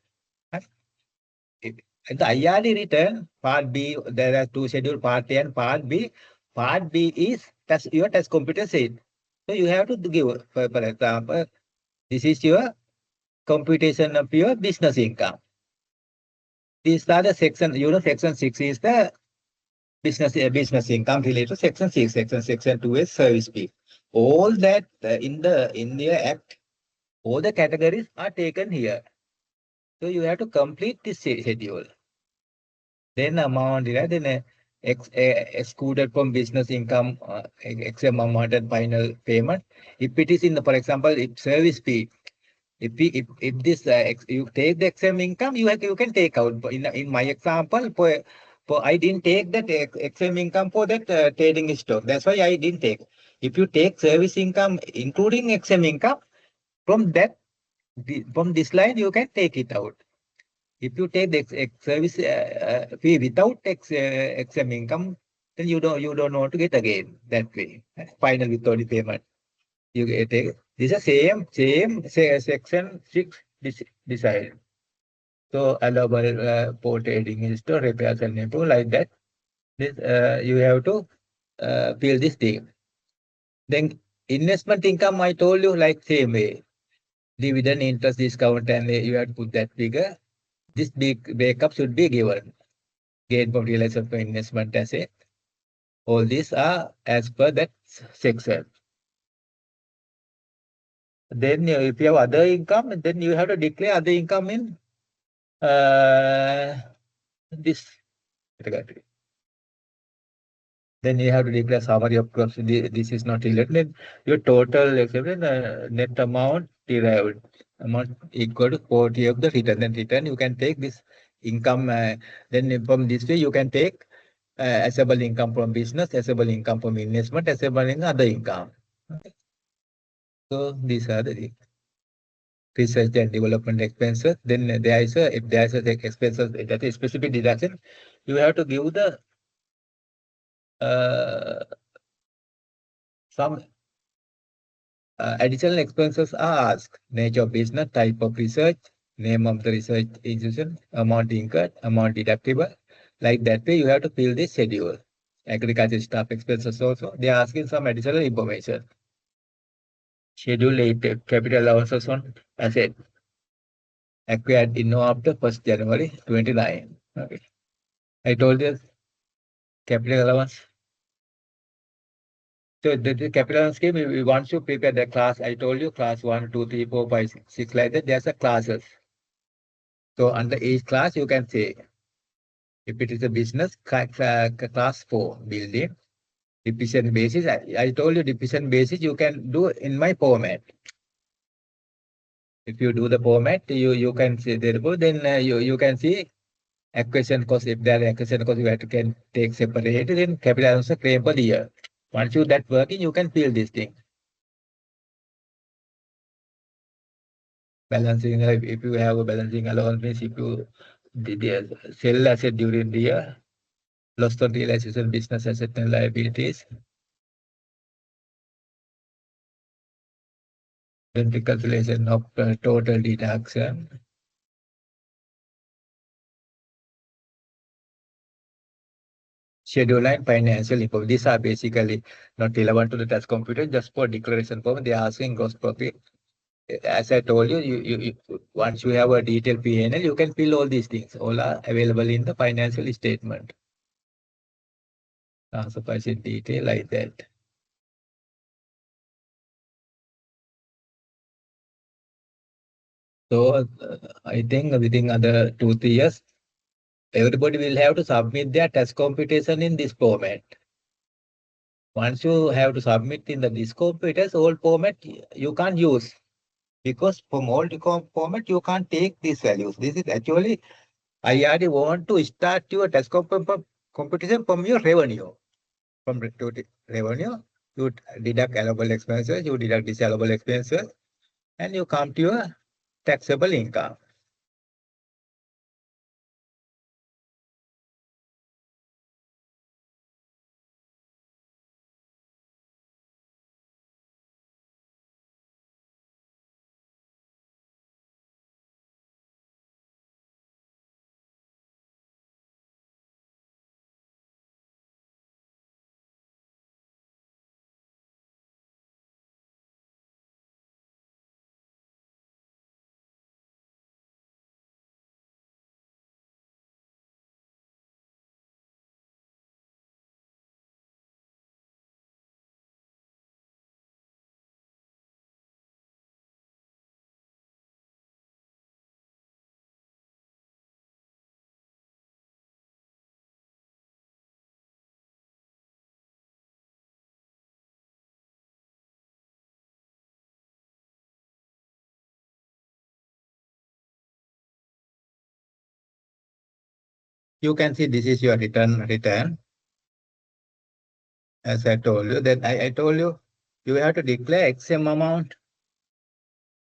In the IRD return, part B, there are two schedules, part A and part B. Part B is your tax computation. So you have to give, for example, this is your computation of your business income. These are the section, section 6 is the business income related to section 6. Section 2 is service fee. All that in the act, all the categories are taken here. So you have to complete this schedule. Then amount, then excluded from business income, exempt amount and final payment. If it is in the, for example, if service fee, if this you take the exempt income, you can take out. In my example, for I didn't take that exempt income for that trading stock. That's why I didn't take. If you take service income, including exempt income, from that from this line, you can take it out. If you take the service fee without exempt income, then you don't want to get again that way. Final withholding payment. You take this is same section 6 decide. So allowable for trading is to repairs and improve like that. This you have to fill this thing. Then investment income I told you like same way. Dividend interest discount and you have to put that figure. This big breakup should be given. Gain from realization for investment asset. All these are as per that section. Then if you have other income, then you have to declare other income in this category. Then you have to declare summary of crops. This is not related. Your total net amount derived amount equal to 40 of the return. Then return you can take this income. Then from this way you can take assessable income from business, assessable income from investment, assessable income, other income. Okay. So these are the research and development expenses. Then there is if there is a expenses that is specific deduction, you have to give the some additional expenses are asked. Nature of business, type of research, name of the research institution, amount incurred, amount deductible. Like that way, you have to fill this schedule. Agriculture staff expenses also. They are asking some additional information. Schedule 8, capital allowances on asset acquired in or after 1st January 29. Okay. I told you capital allowance. So the capital allowance scheme, we want to prepare the class. I told you class 1, 2, 3, 4, 5, 6 like that. There's a classes. So under each class, you can say if it is a business class 4 building, depreciation basis. I told you depreciation basis you can do in my format. If you do the format, you can see therefore then you can see acquisition cost. If there are acquisition cost, you have to can take separate. Then capital also claim per year. Once you that working, you can fill this thing. Balancing, if you have a balancing allowance, means if you sell asset during the year, loss on realization, business asset and liabilities, then the calculation of total deduction. Schedule and financial info. These are basically not relevant to the tax computer, just for declaration form. They are asking gross profit. As I told you, once you have a detailed P&L, you can fill all these things. All are available in the financial statement. Suffice in detail like that. So I think within other 2, 3 years, everybody will have to submit their test computation in this format. Once you have to submit in this computers, old format you can't use because from old format you can't take these values. This is actually IRD want to start your test computation from your revenue. From revenue, you deduct allowable expenses, you deduct disallowable expenses, and you come to your taxable income. You can see this is your return. As I told you, then I told you, you have to declare XM amount,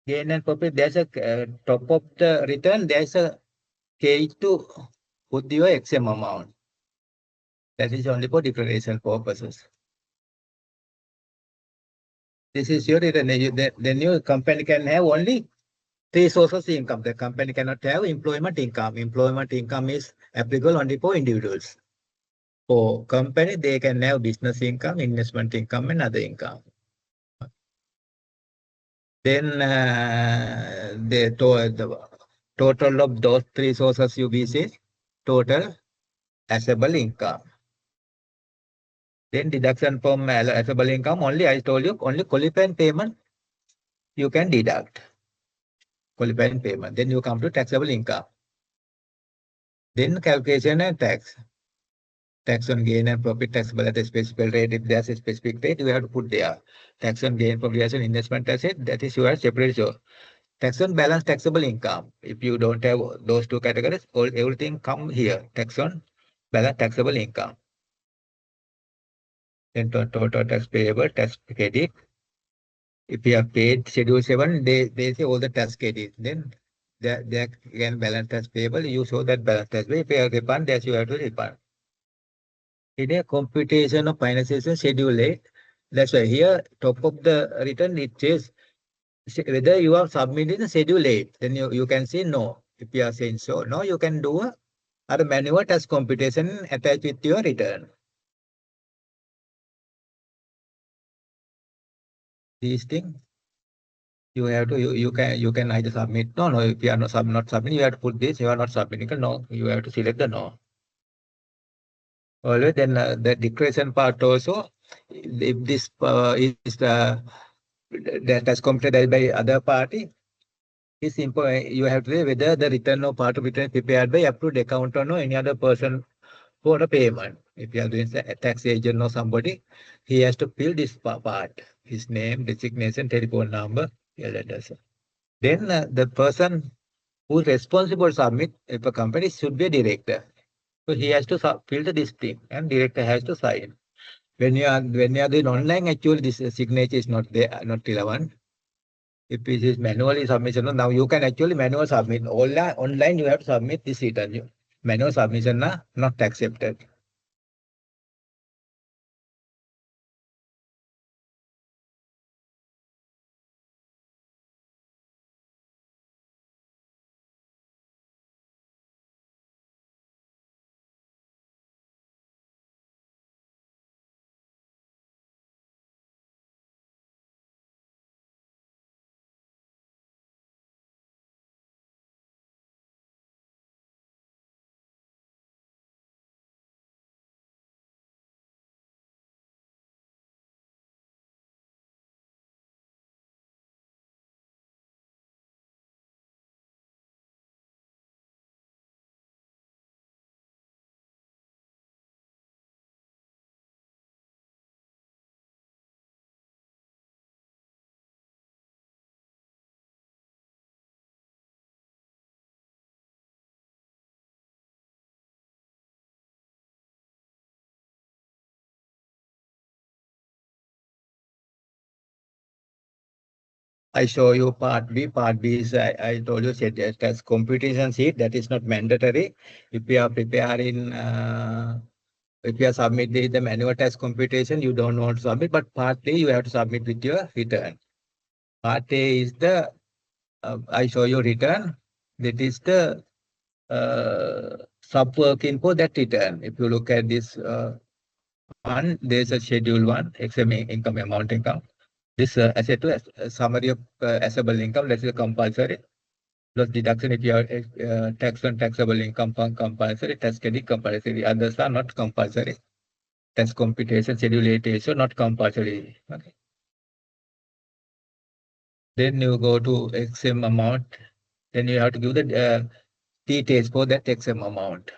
gain and profit. There's a top of the return, there's a cage to put your XM amount. That is only for declaration purposes. This is your return. The new company can have only three sources of income. The company cannot have employment income. Employment income is applicable only for individuals. For company, they can have business income, investment income, and other income. Then the total of those three sources UBC total assessable income. Then deduction from assessable income only I told you only qualifying payment you can deduct. Qualifying payment. Then you come to taxable income. Then calculation and tax. Tax on gain and profit taxable at a specific rate. If there's a specific rate, you have to put there. Tax on gain from realization investment asset, that is your separate. So tax on balance taxable income. If you don't have those two categories, everything come here. Tax on balance taxable income. Then total tax payable, tax credit. If you have paid Schedule 7, they say all the tax credit. Then they can balance tax payable. You show that balance tax payable. If you have refund, that you have to refund. In a computation of finalization Schedule 8, that's why here top of the return it says whether you have submitted the Schedule 8. Then you can say no. If you are saying so, no, you can do a manual tax computation attached with your return. These things you have to you can either submit no. If you are not submitting, you have to put this. You are not submitting no. You have to select the no. Always then the declaration part also. If this is that has completed by other party, it's simple. You have to say whether the return or part of return prepared by approved accountant or any other person for a payment. If you are doing a tax agent or somebody, he has to fill this part, his name, designation, telephone number, address. Then the person who is responsible to submit if a company should be a director. So he has to fill this thing and director has to sign. When you are doing online, actually this signature is not there, not relevant. If it is manually submission, now you can actually manual submit. Online you have to submit this return. Manual submission not accepted. I show you part B. Part B is I told you said test computation sheet that is not mandatory. If you are preparing, if you are submitting the manual test computation, you don't want to submit. But part A you have to submit with your return. Part A is the I show you return. That is the sub work info that return. If you look at this one, there's a schedule one, XM income amount income. This asset to summary of assessable income, that's a compulsory. Plus deduction if you have tax on taxable income from compulsory, tax credit compulsory. Others are not compulsory. Tax computation, schedule 8 ratio, not compulsory. Okay. Then you go to XM amount. Then you have to give the details for that XM amount.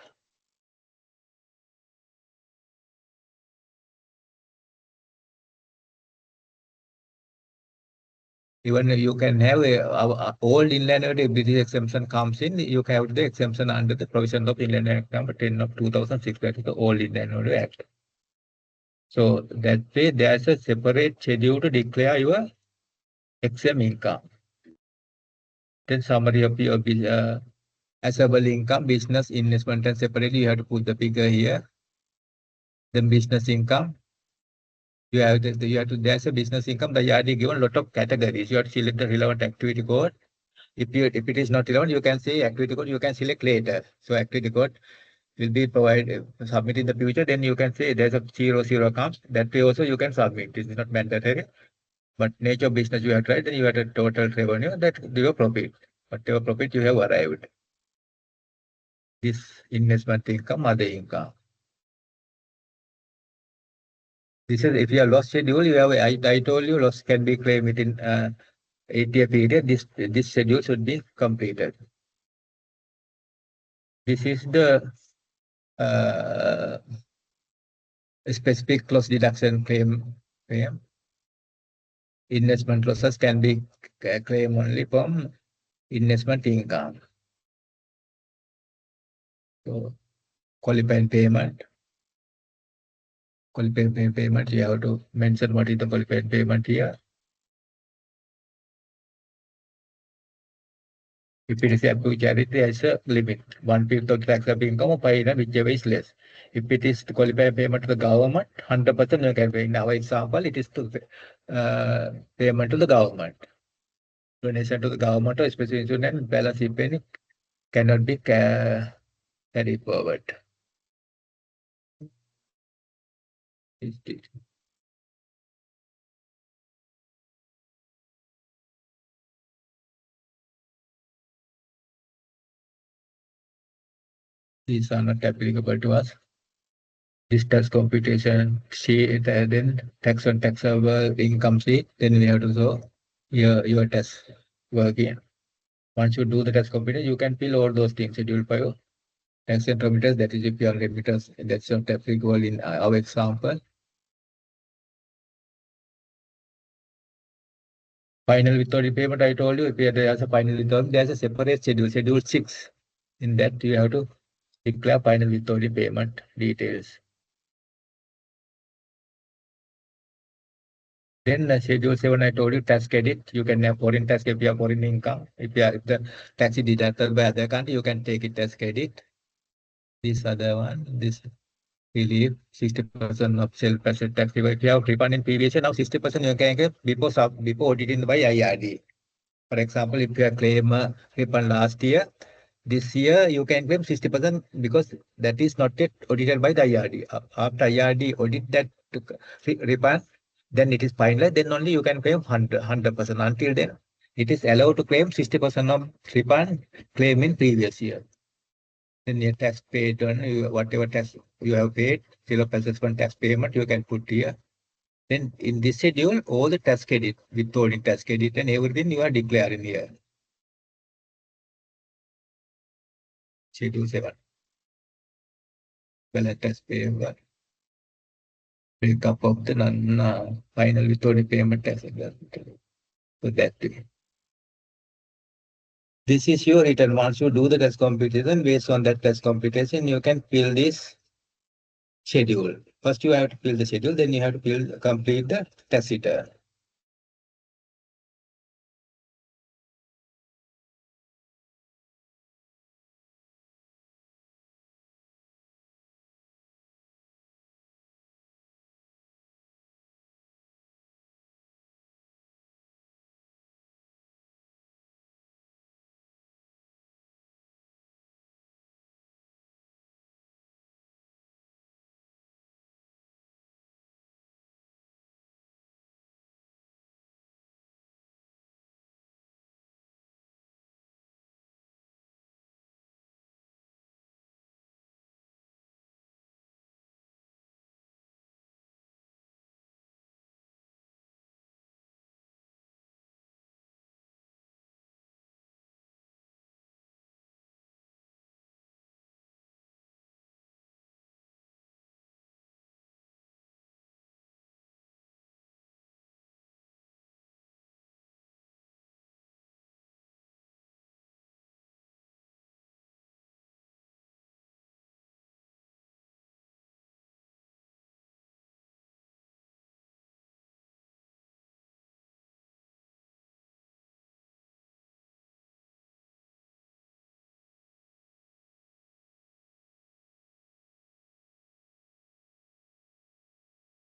Even you can have a old inland British exemption comes in, you can have the exemption under the provision of Inland Act number 10 of 2006, that is the old Inland Act. So that way there's a separate schedule to declare your exempt income. Then summary of your assessable income, business, investment, and separately you have to put the figure here. Then business income, you have there's a business income, the IRD given a lot of categories. You have to select the relevant activity code. If it is not relevant, you can say activity code, you can select later. So activity code will be provided, submit in the future. Then you can say there's a 00 comes. That way also you can submit. This is not mandatory. But nature of business you have tried, then you have a total revenue, that your profit. Whatever profit you have arrived. This investment income, other income. This is if you have lost schedule, you have I told you loss can be claimed within 8-year period. This schedule should be completed. This is the specific loss deduction claim. Investment losses can be claimed only from investment income. So qualifying payment. Qualifying payment, you have to mention what is the qualifying payment here. If it is approved charity, there is a limit. 1/5 of taxable income or payment, whichever is less. If it is to qualify payment to the government, 100% you can pay. In our example, it is to payment to the government. Donation to the government or special insurance balance if any cannot be carried forward. These are not applicable to us. This tax computation sheet, then tax on taxable income sheet, then we have to show your tax working. Once you do the tax computation, you can fill all those things. Schedule 5, tax and remittance, that is if you are remittance, that's not applicable in our example. Final withholding payment, I told you, if there is a final withholding, there's a separate schedule, schedule 6. In that, you have to declare final withholding payment details. Then schedule 7, I told you tax credit. You can have foreign tax if you have foreign income. If the tax is deducted by other country, you can take it as credit. This other one, this relief, 60% of self-assessed tax. If you have refund in previous year, now 60% you can get before auditing by IRD. For example, if you have claim refund last year, this year you can claim 60% because that is not yet audited by the IRD. After IRD audit that refund, then it is finalized, then only you can claim 100%. Until then, it is allowed to claim 60% of refund claim in previous year. Then your tax paid on whatever tax you have paid, self-assessment tax payment you can put here. Then in this schedule, all the tax credit, withholding tax credit and everything you are declaring here. Schedule 7. Balance tax payable. Breakup of the final withholding payment tax. So that way. This is your return. Once you do the test computation, based on that test computation, you can fill this schedule. First, you have to fill the schedule, then you have to complete the test return.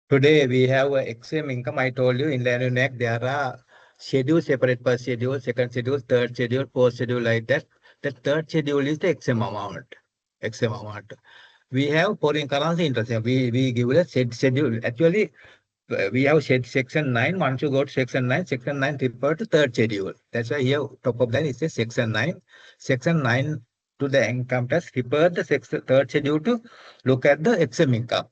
Today we have a XM income. I told you in Lanunac there are schedules separate per schedule, second schedule, third schedule, fourth schedule like that. The third schedule is the XM amount. XM amount. We have foreign currency interest. We give a schedule. Actually, we have section 9. Once you go to section 9 refer to third schedule. That's why here top of that is a section 9. Section 9 to the income tax refer the third schedule to look at the XM income.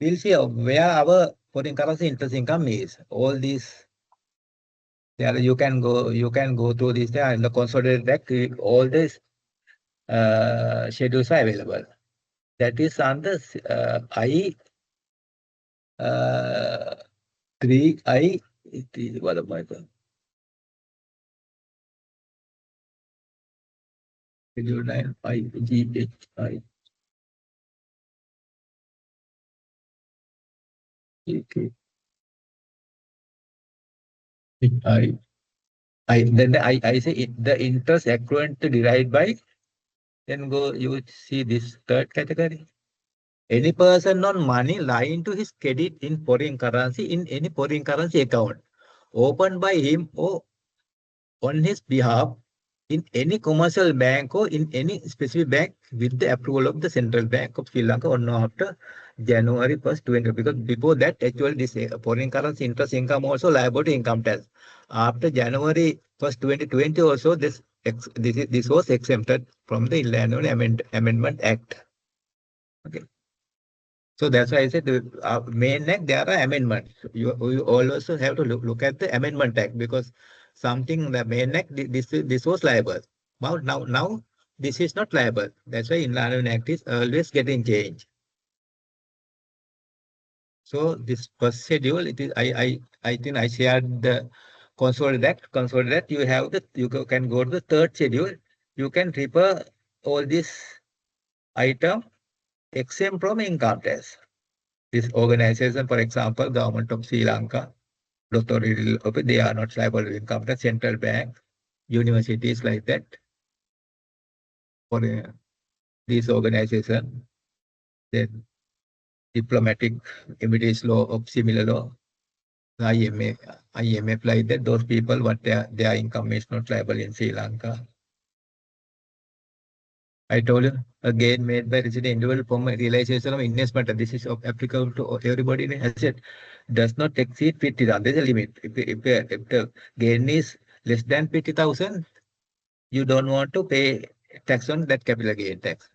We'll see where our foreign currency interest income is. All these there you can go through this there in the consolidated deck. All these schedules are available. That is on the I 3I. What am I saying? Schedule 9 IGHI. Then I say the interest accrued to divide by, then go you see this third category. Any person on money lying to his credit in foreign currency in any foreign currency account opened by him or on his behalf in any commercial bank or in any specific bank with the approval of the Central Bank of Sri Lanka or no after January 1st, 20. Because before that, actually, this foreign currency interest income also liable to income tax. After January 1st, 2020, also this was exempted from the Inland Amendment Act. Okay. So that's why I said the main act, there are amendments. You also have to look at the amendment act because something the main act this was liable. Now this is not liable. That's why Inland Act is always getting changed. So this first schedule, it is I think I shared the consolidated you have the can go to the third schedule. You can refer all this item exempt from income tax. This organization, for example, Government of Sri Lanka, authority, they are not liable to income tax, central bank, universities like that. For this organization, then diplomatic immunities law of similar law, IMF like that, those people, what their income is not liable in Sri Lanka. I told you, a gain made by resident individual from a realization of investment. This is applicable to everybody in asset. Does not exceed 50,000. There's a limit. If the gain is less than 50,000, you don't want to pay tax on that capital gain tax.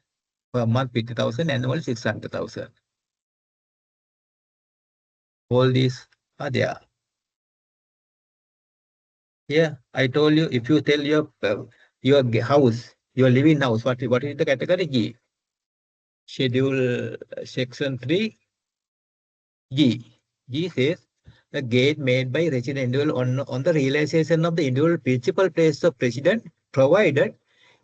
Per month 50,000, annual 600,000. All these are there. Yeah, I told you if you tell your house, your living house, what is the category G? Schedule section 3 G. G says the gain made by resident individual on the realization of the individual principal place of residence, provided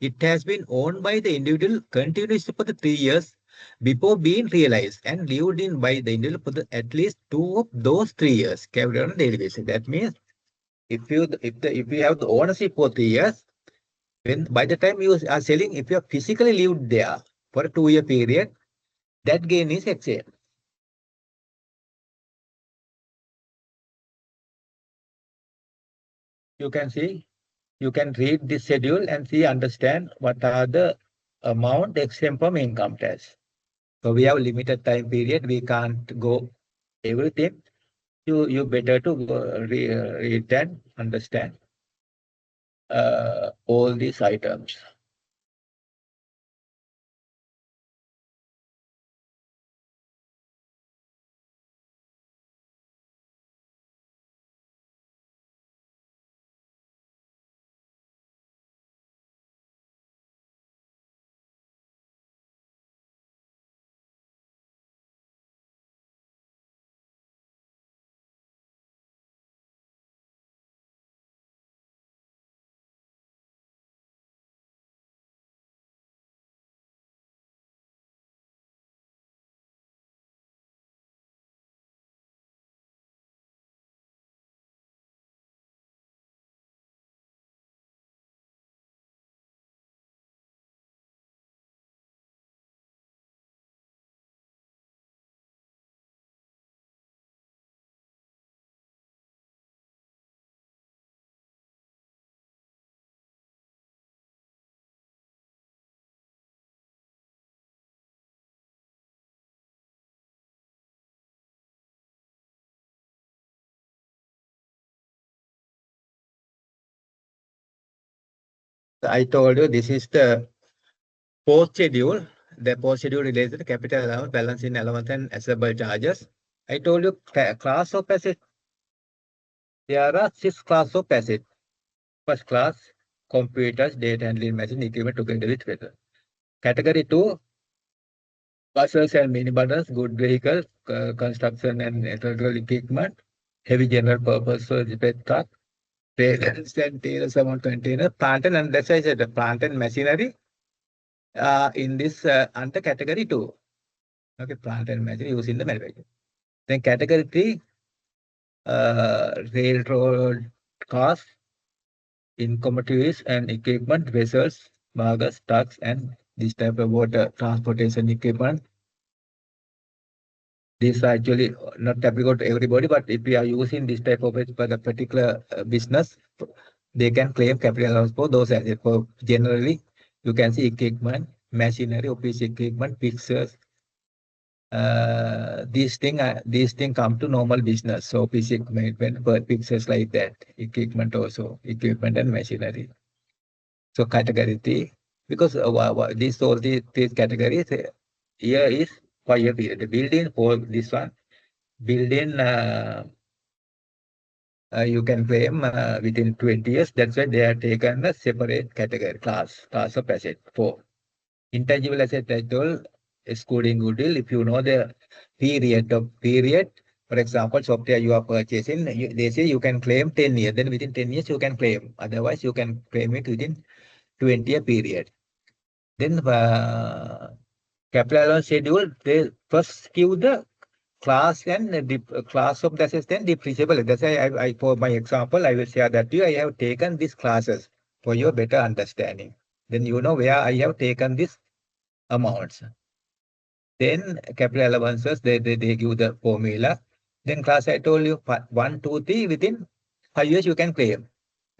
it has been owned by the individual continuously for the 3 years before being realized and lived in by the individual for at least 2 of those 3 years carried on a daily basis. That means if you have the ownership for 3 years, when by the time you are selling, if you have physically lived there for a 2 year period, that gain is excess. You can see. You can read this schedule and see, understand what are the amount exempt from income tax. So we have limited time period. We can't go everything. You better to go, read and understand all these items. I told you this is the post schedule. The post schedule related to capital allowance, balancing allowance, and accessible charges. I told you class of asset. There are 6 classes of asset. First class, computers, data handling machine, equipment together with weather. Category 2, buses and minibuses, good vehicles, construction and electrical equipment, heavy general purpose repair truck, trailers and trailers amount container, plant and that's why I said the plant and machinery in this under category 2. Okay, plant and machinery used in the manufacturing. Then category 3, railroad cars, incommodities and equipment, vessels, barges, trucks, and this type of water transportation equipment. These are actually not applicable to everybody, but if we are using this type of it for the particular business, they can claim capital allowance for those assets. For generally, you can see equipment, machinery, office equipment, fixtures. These thing come to normal business. So office equipment, but fixtures like that, equipment also, equipment and machinery. So category 3, because these all these categories here is 5 year period. The building for this one, building you can claim within 20 years. That's why they are taken a separate category class of asset. For intangible asset, I told excluding goodwill. If you know the period, for example, software you are purchasing, they say you can claim 10 years. Then within 10 years you can claim. Otherwise, you can claim it within 20-year period. Then capital allowance schedule, they first give the class and the class of the assistant depreciable. That's why for my example, I will share that to you. I have taken these classes for your better understanding. Then you know where I have taken these amounts. Then capital allowances, they give the formula. Then class, I told you 1, 2, 3, within 5 years you can claim.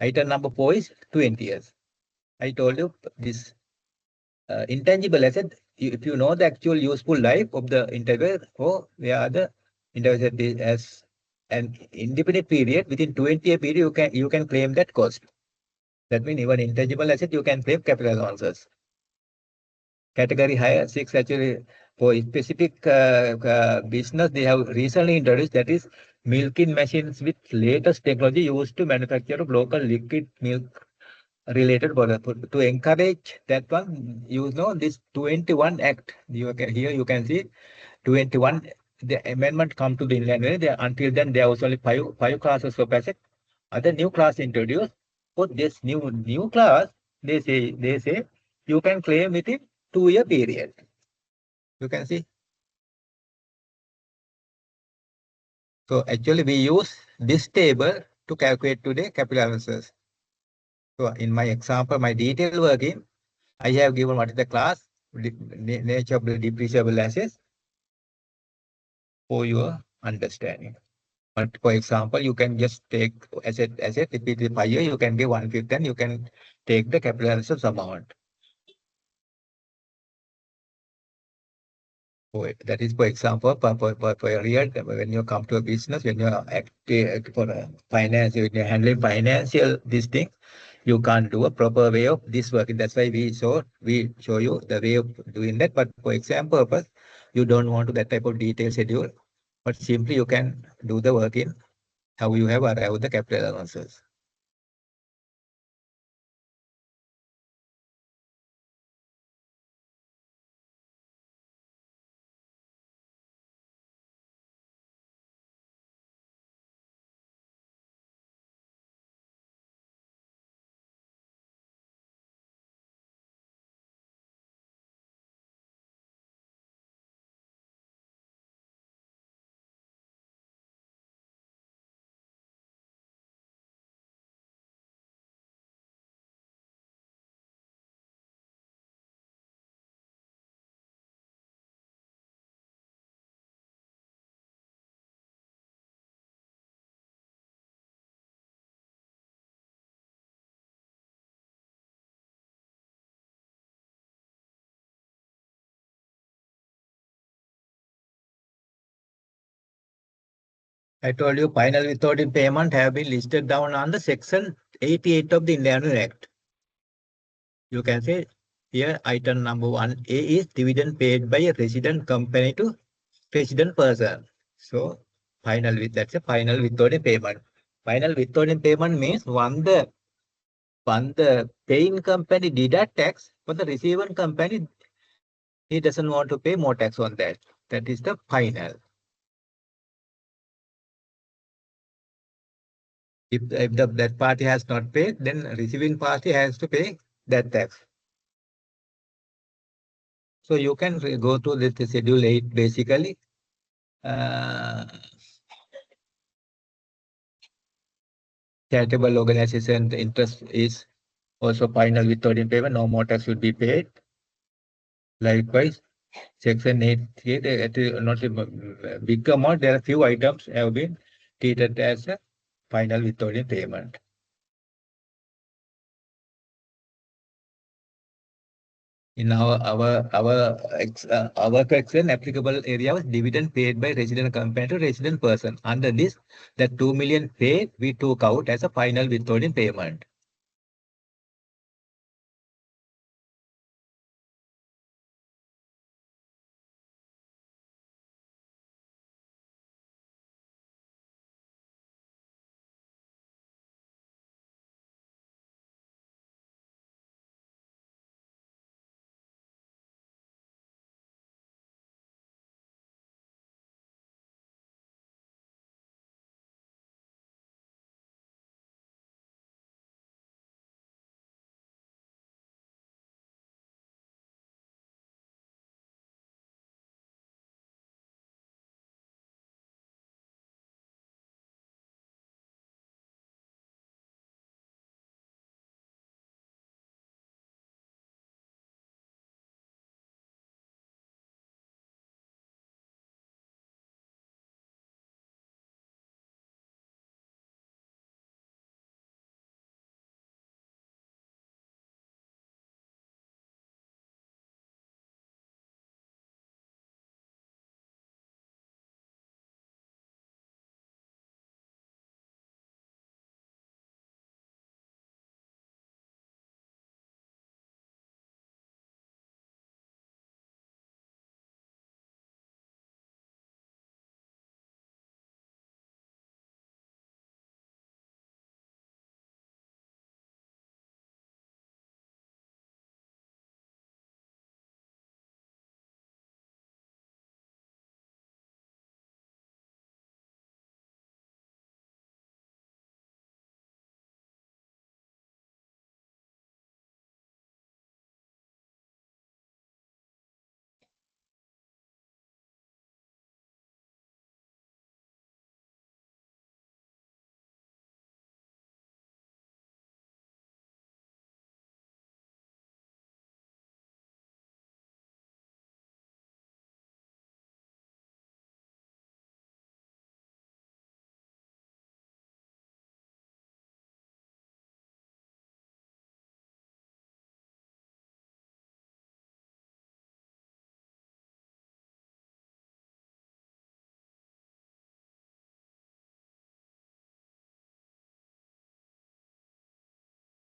Item number 4 is 20 years. I told you this intangible asset, if you know the actual useful life of the intangible, or where the intangible asset is as an independent period, within 20-year period, you can claim that cost. That means even intangible asset, you can claim capital allowances. Category higher 6 actually for specific business, they have recently introduced, that is milking machines with latest technology used to manufacture of local liquid milk related product. To encourage that one, you know this 21 Act. Here you can see 21. The amendment come to the Inland Revenue. Until then, there was only five classes of asset. Other new class introduced. For this new class, they say you can claim within 2-year period. You can see. So actually, we use this table to calculate today capital allowances. So in my example, my detailed working, I have given what is the class, nature of the depreciable assets for your understanding. But for example, you can just take asset, if it is 5 years, you can give 1/5, then you can take the capital assets amount. So that is, for example, for a real, when you come to a business, when you are active for a finance, when you're handling financial, this thing, you can't do a proper way of this working. That's why we show you the way of doing that. But for exam purpose, you don't want to that type of detailed schedule, but simply you can do the working how you have arrived the capital allowances. I told you final withholding payment have been listed down on the section 88 of the Indian Revenue Act. you can say here item number 1A is dividend paid by a resident company to resident person. So that's a final withholding payment. Final withholding payment means when the paying company deduct tax, but the receiving company he doesn't want to pay more tax on that. That is the final. If that party has not paid, then receiving party has to pay that tax. So you can go to the schedule 8 basically. Charitable organization the interest is also final withholding payment. No more tax should be paid. Likewise, Section 8, not a big amount. There are few items have been treated as a final withholding payment. In our section, applicable area was dividend paid by resident company to resident person. Under this, the 2 million paid we took out as a final withholding payment.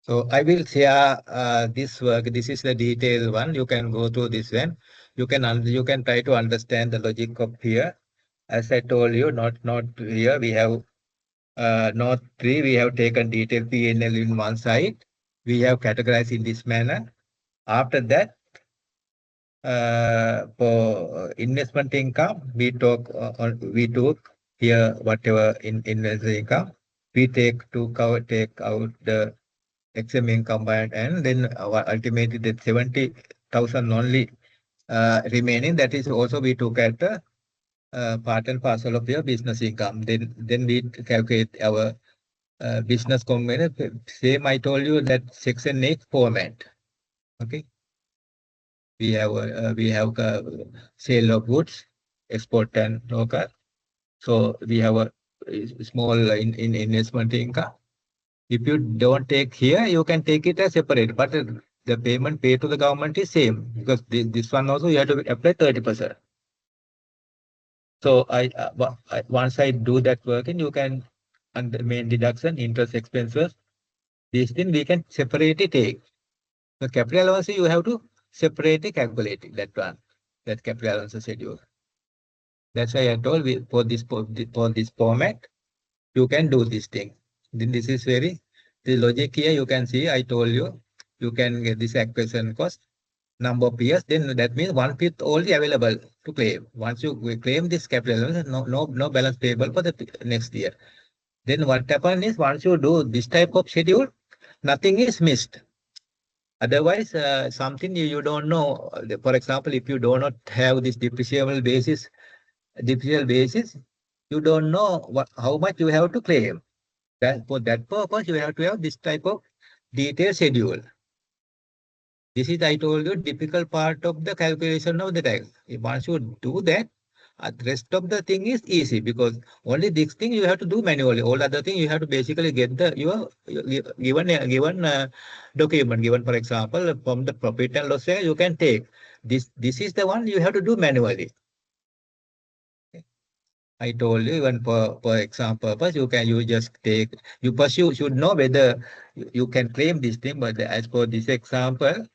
So I will share this work. This is the detailed one. You can go through this one. You can try to understand the logic of here. As I told you, not here. We have not three. We have taken detailed P&L in one side. We have categorized in this manner. After that, for investment income, we took here whatever in investment income. We take out the XM combined, and then ultimately the 70,000 only remaining. That is also we took at the part and parcel of your business income. Then we calculate our business combination. Same I told you that Section 8 format. Okay, we have sale of goods, export and local. So we have a small in investment income. If you don't take here, you can take it as separate, but the payment paid to the government is same because this one also you have to apply 30%. So once I do that working, you can under main deduction, interest expenses, these things we can separately take. The capital allowance you have to separately calculate it, that one, that capital allowance schedule. That's why I told for this format, you can do this thing. Then this is the logic here you can see, I told you, you can get this acquisition cost, number of years, then that means 1/5 only available to claim. Once you claim this capital allowance, no balance payable for the next year. Then what happens is once you do this type of schedule, nothing is missed. Otherwise, something you don't know. For example, if you do not have this depreciable basis, you don't know how much you have to claim. For that purpose, you have to have this type of detailed schedule. This is, I told you, difficult part of the calculation of the tax. Once you do that, the rest of the thing is easy because only this thing you have to do manually. All other thing you have to basically get your given document. Given, for example, from the profit and loss share, you can take this. This is the one you have to do manually. I told you, even for exam purpose, you just take, you first you should know whether you can claim this thing. But as for this example,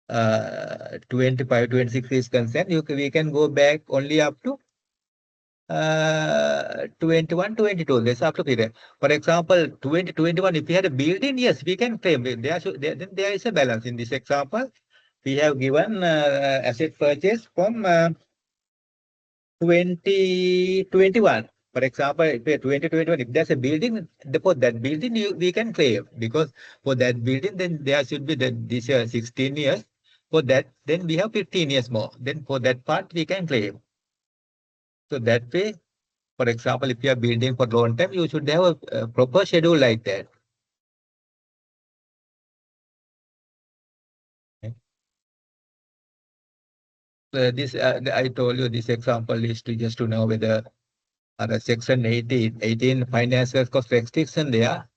25, 26 is concerned, we can go back only up to 21, 22. That's after period. For example, 2021, if we had a building, yes, we can claim. Then there is a balance. In this example, we have given asset purchase from 2021. For example, if 2021, if there's a building, for that building, we can claim because for that building, then there should be this year 16 years. For that, then we have 15 years more. Then for that part, we can claim. So that way, for example, if you are building for long term, you should have a proper schedule like that. Okay. This I told you this example is to just to know whether under section 18 financial cost restriction there,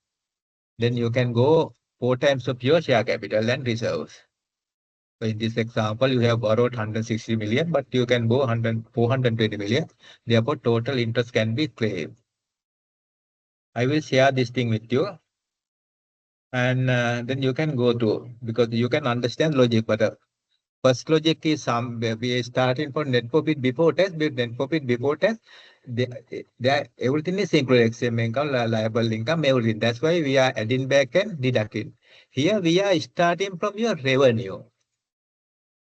then you can go 4 times of your share capital and reserves. So in this example, you have borrowed 160 million, but you can go 420 million. Therefore, total interest can be claimed. I will share this thing with you. And then you can go to, because you can understand logic. But first logic is we are starting from net profit before tax. With net profit before tax, everything is included, except income, liable income, everything. That's why we are adding back and deducting. Here we are starting from your revenue.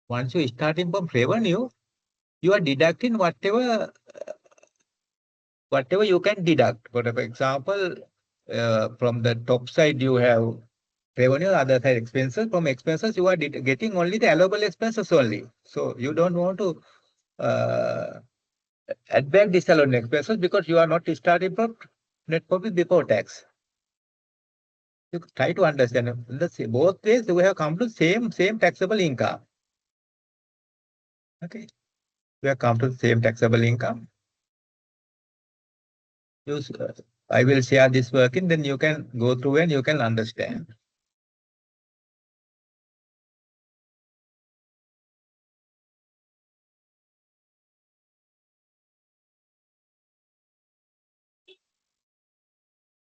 Once you starting from revenue, you are deducting whatever you can deduct. For example, from the top side you have revenue, other side expenses. From expenses, you are getting only the allowable expenses only. So you don't want to add back disallowed expenses because you are not starting from net profit before tax. You try to understand. Both ways we have come to same taxable income. Okay, we have come to the same taxable income. I will share this working, then you can go through and you can understand.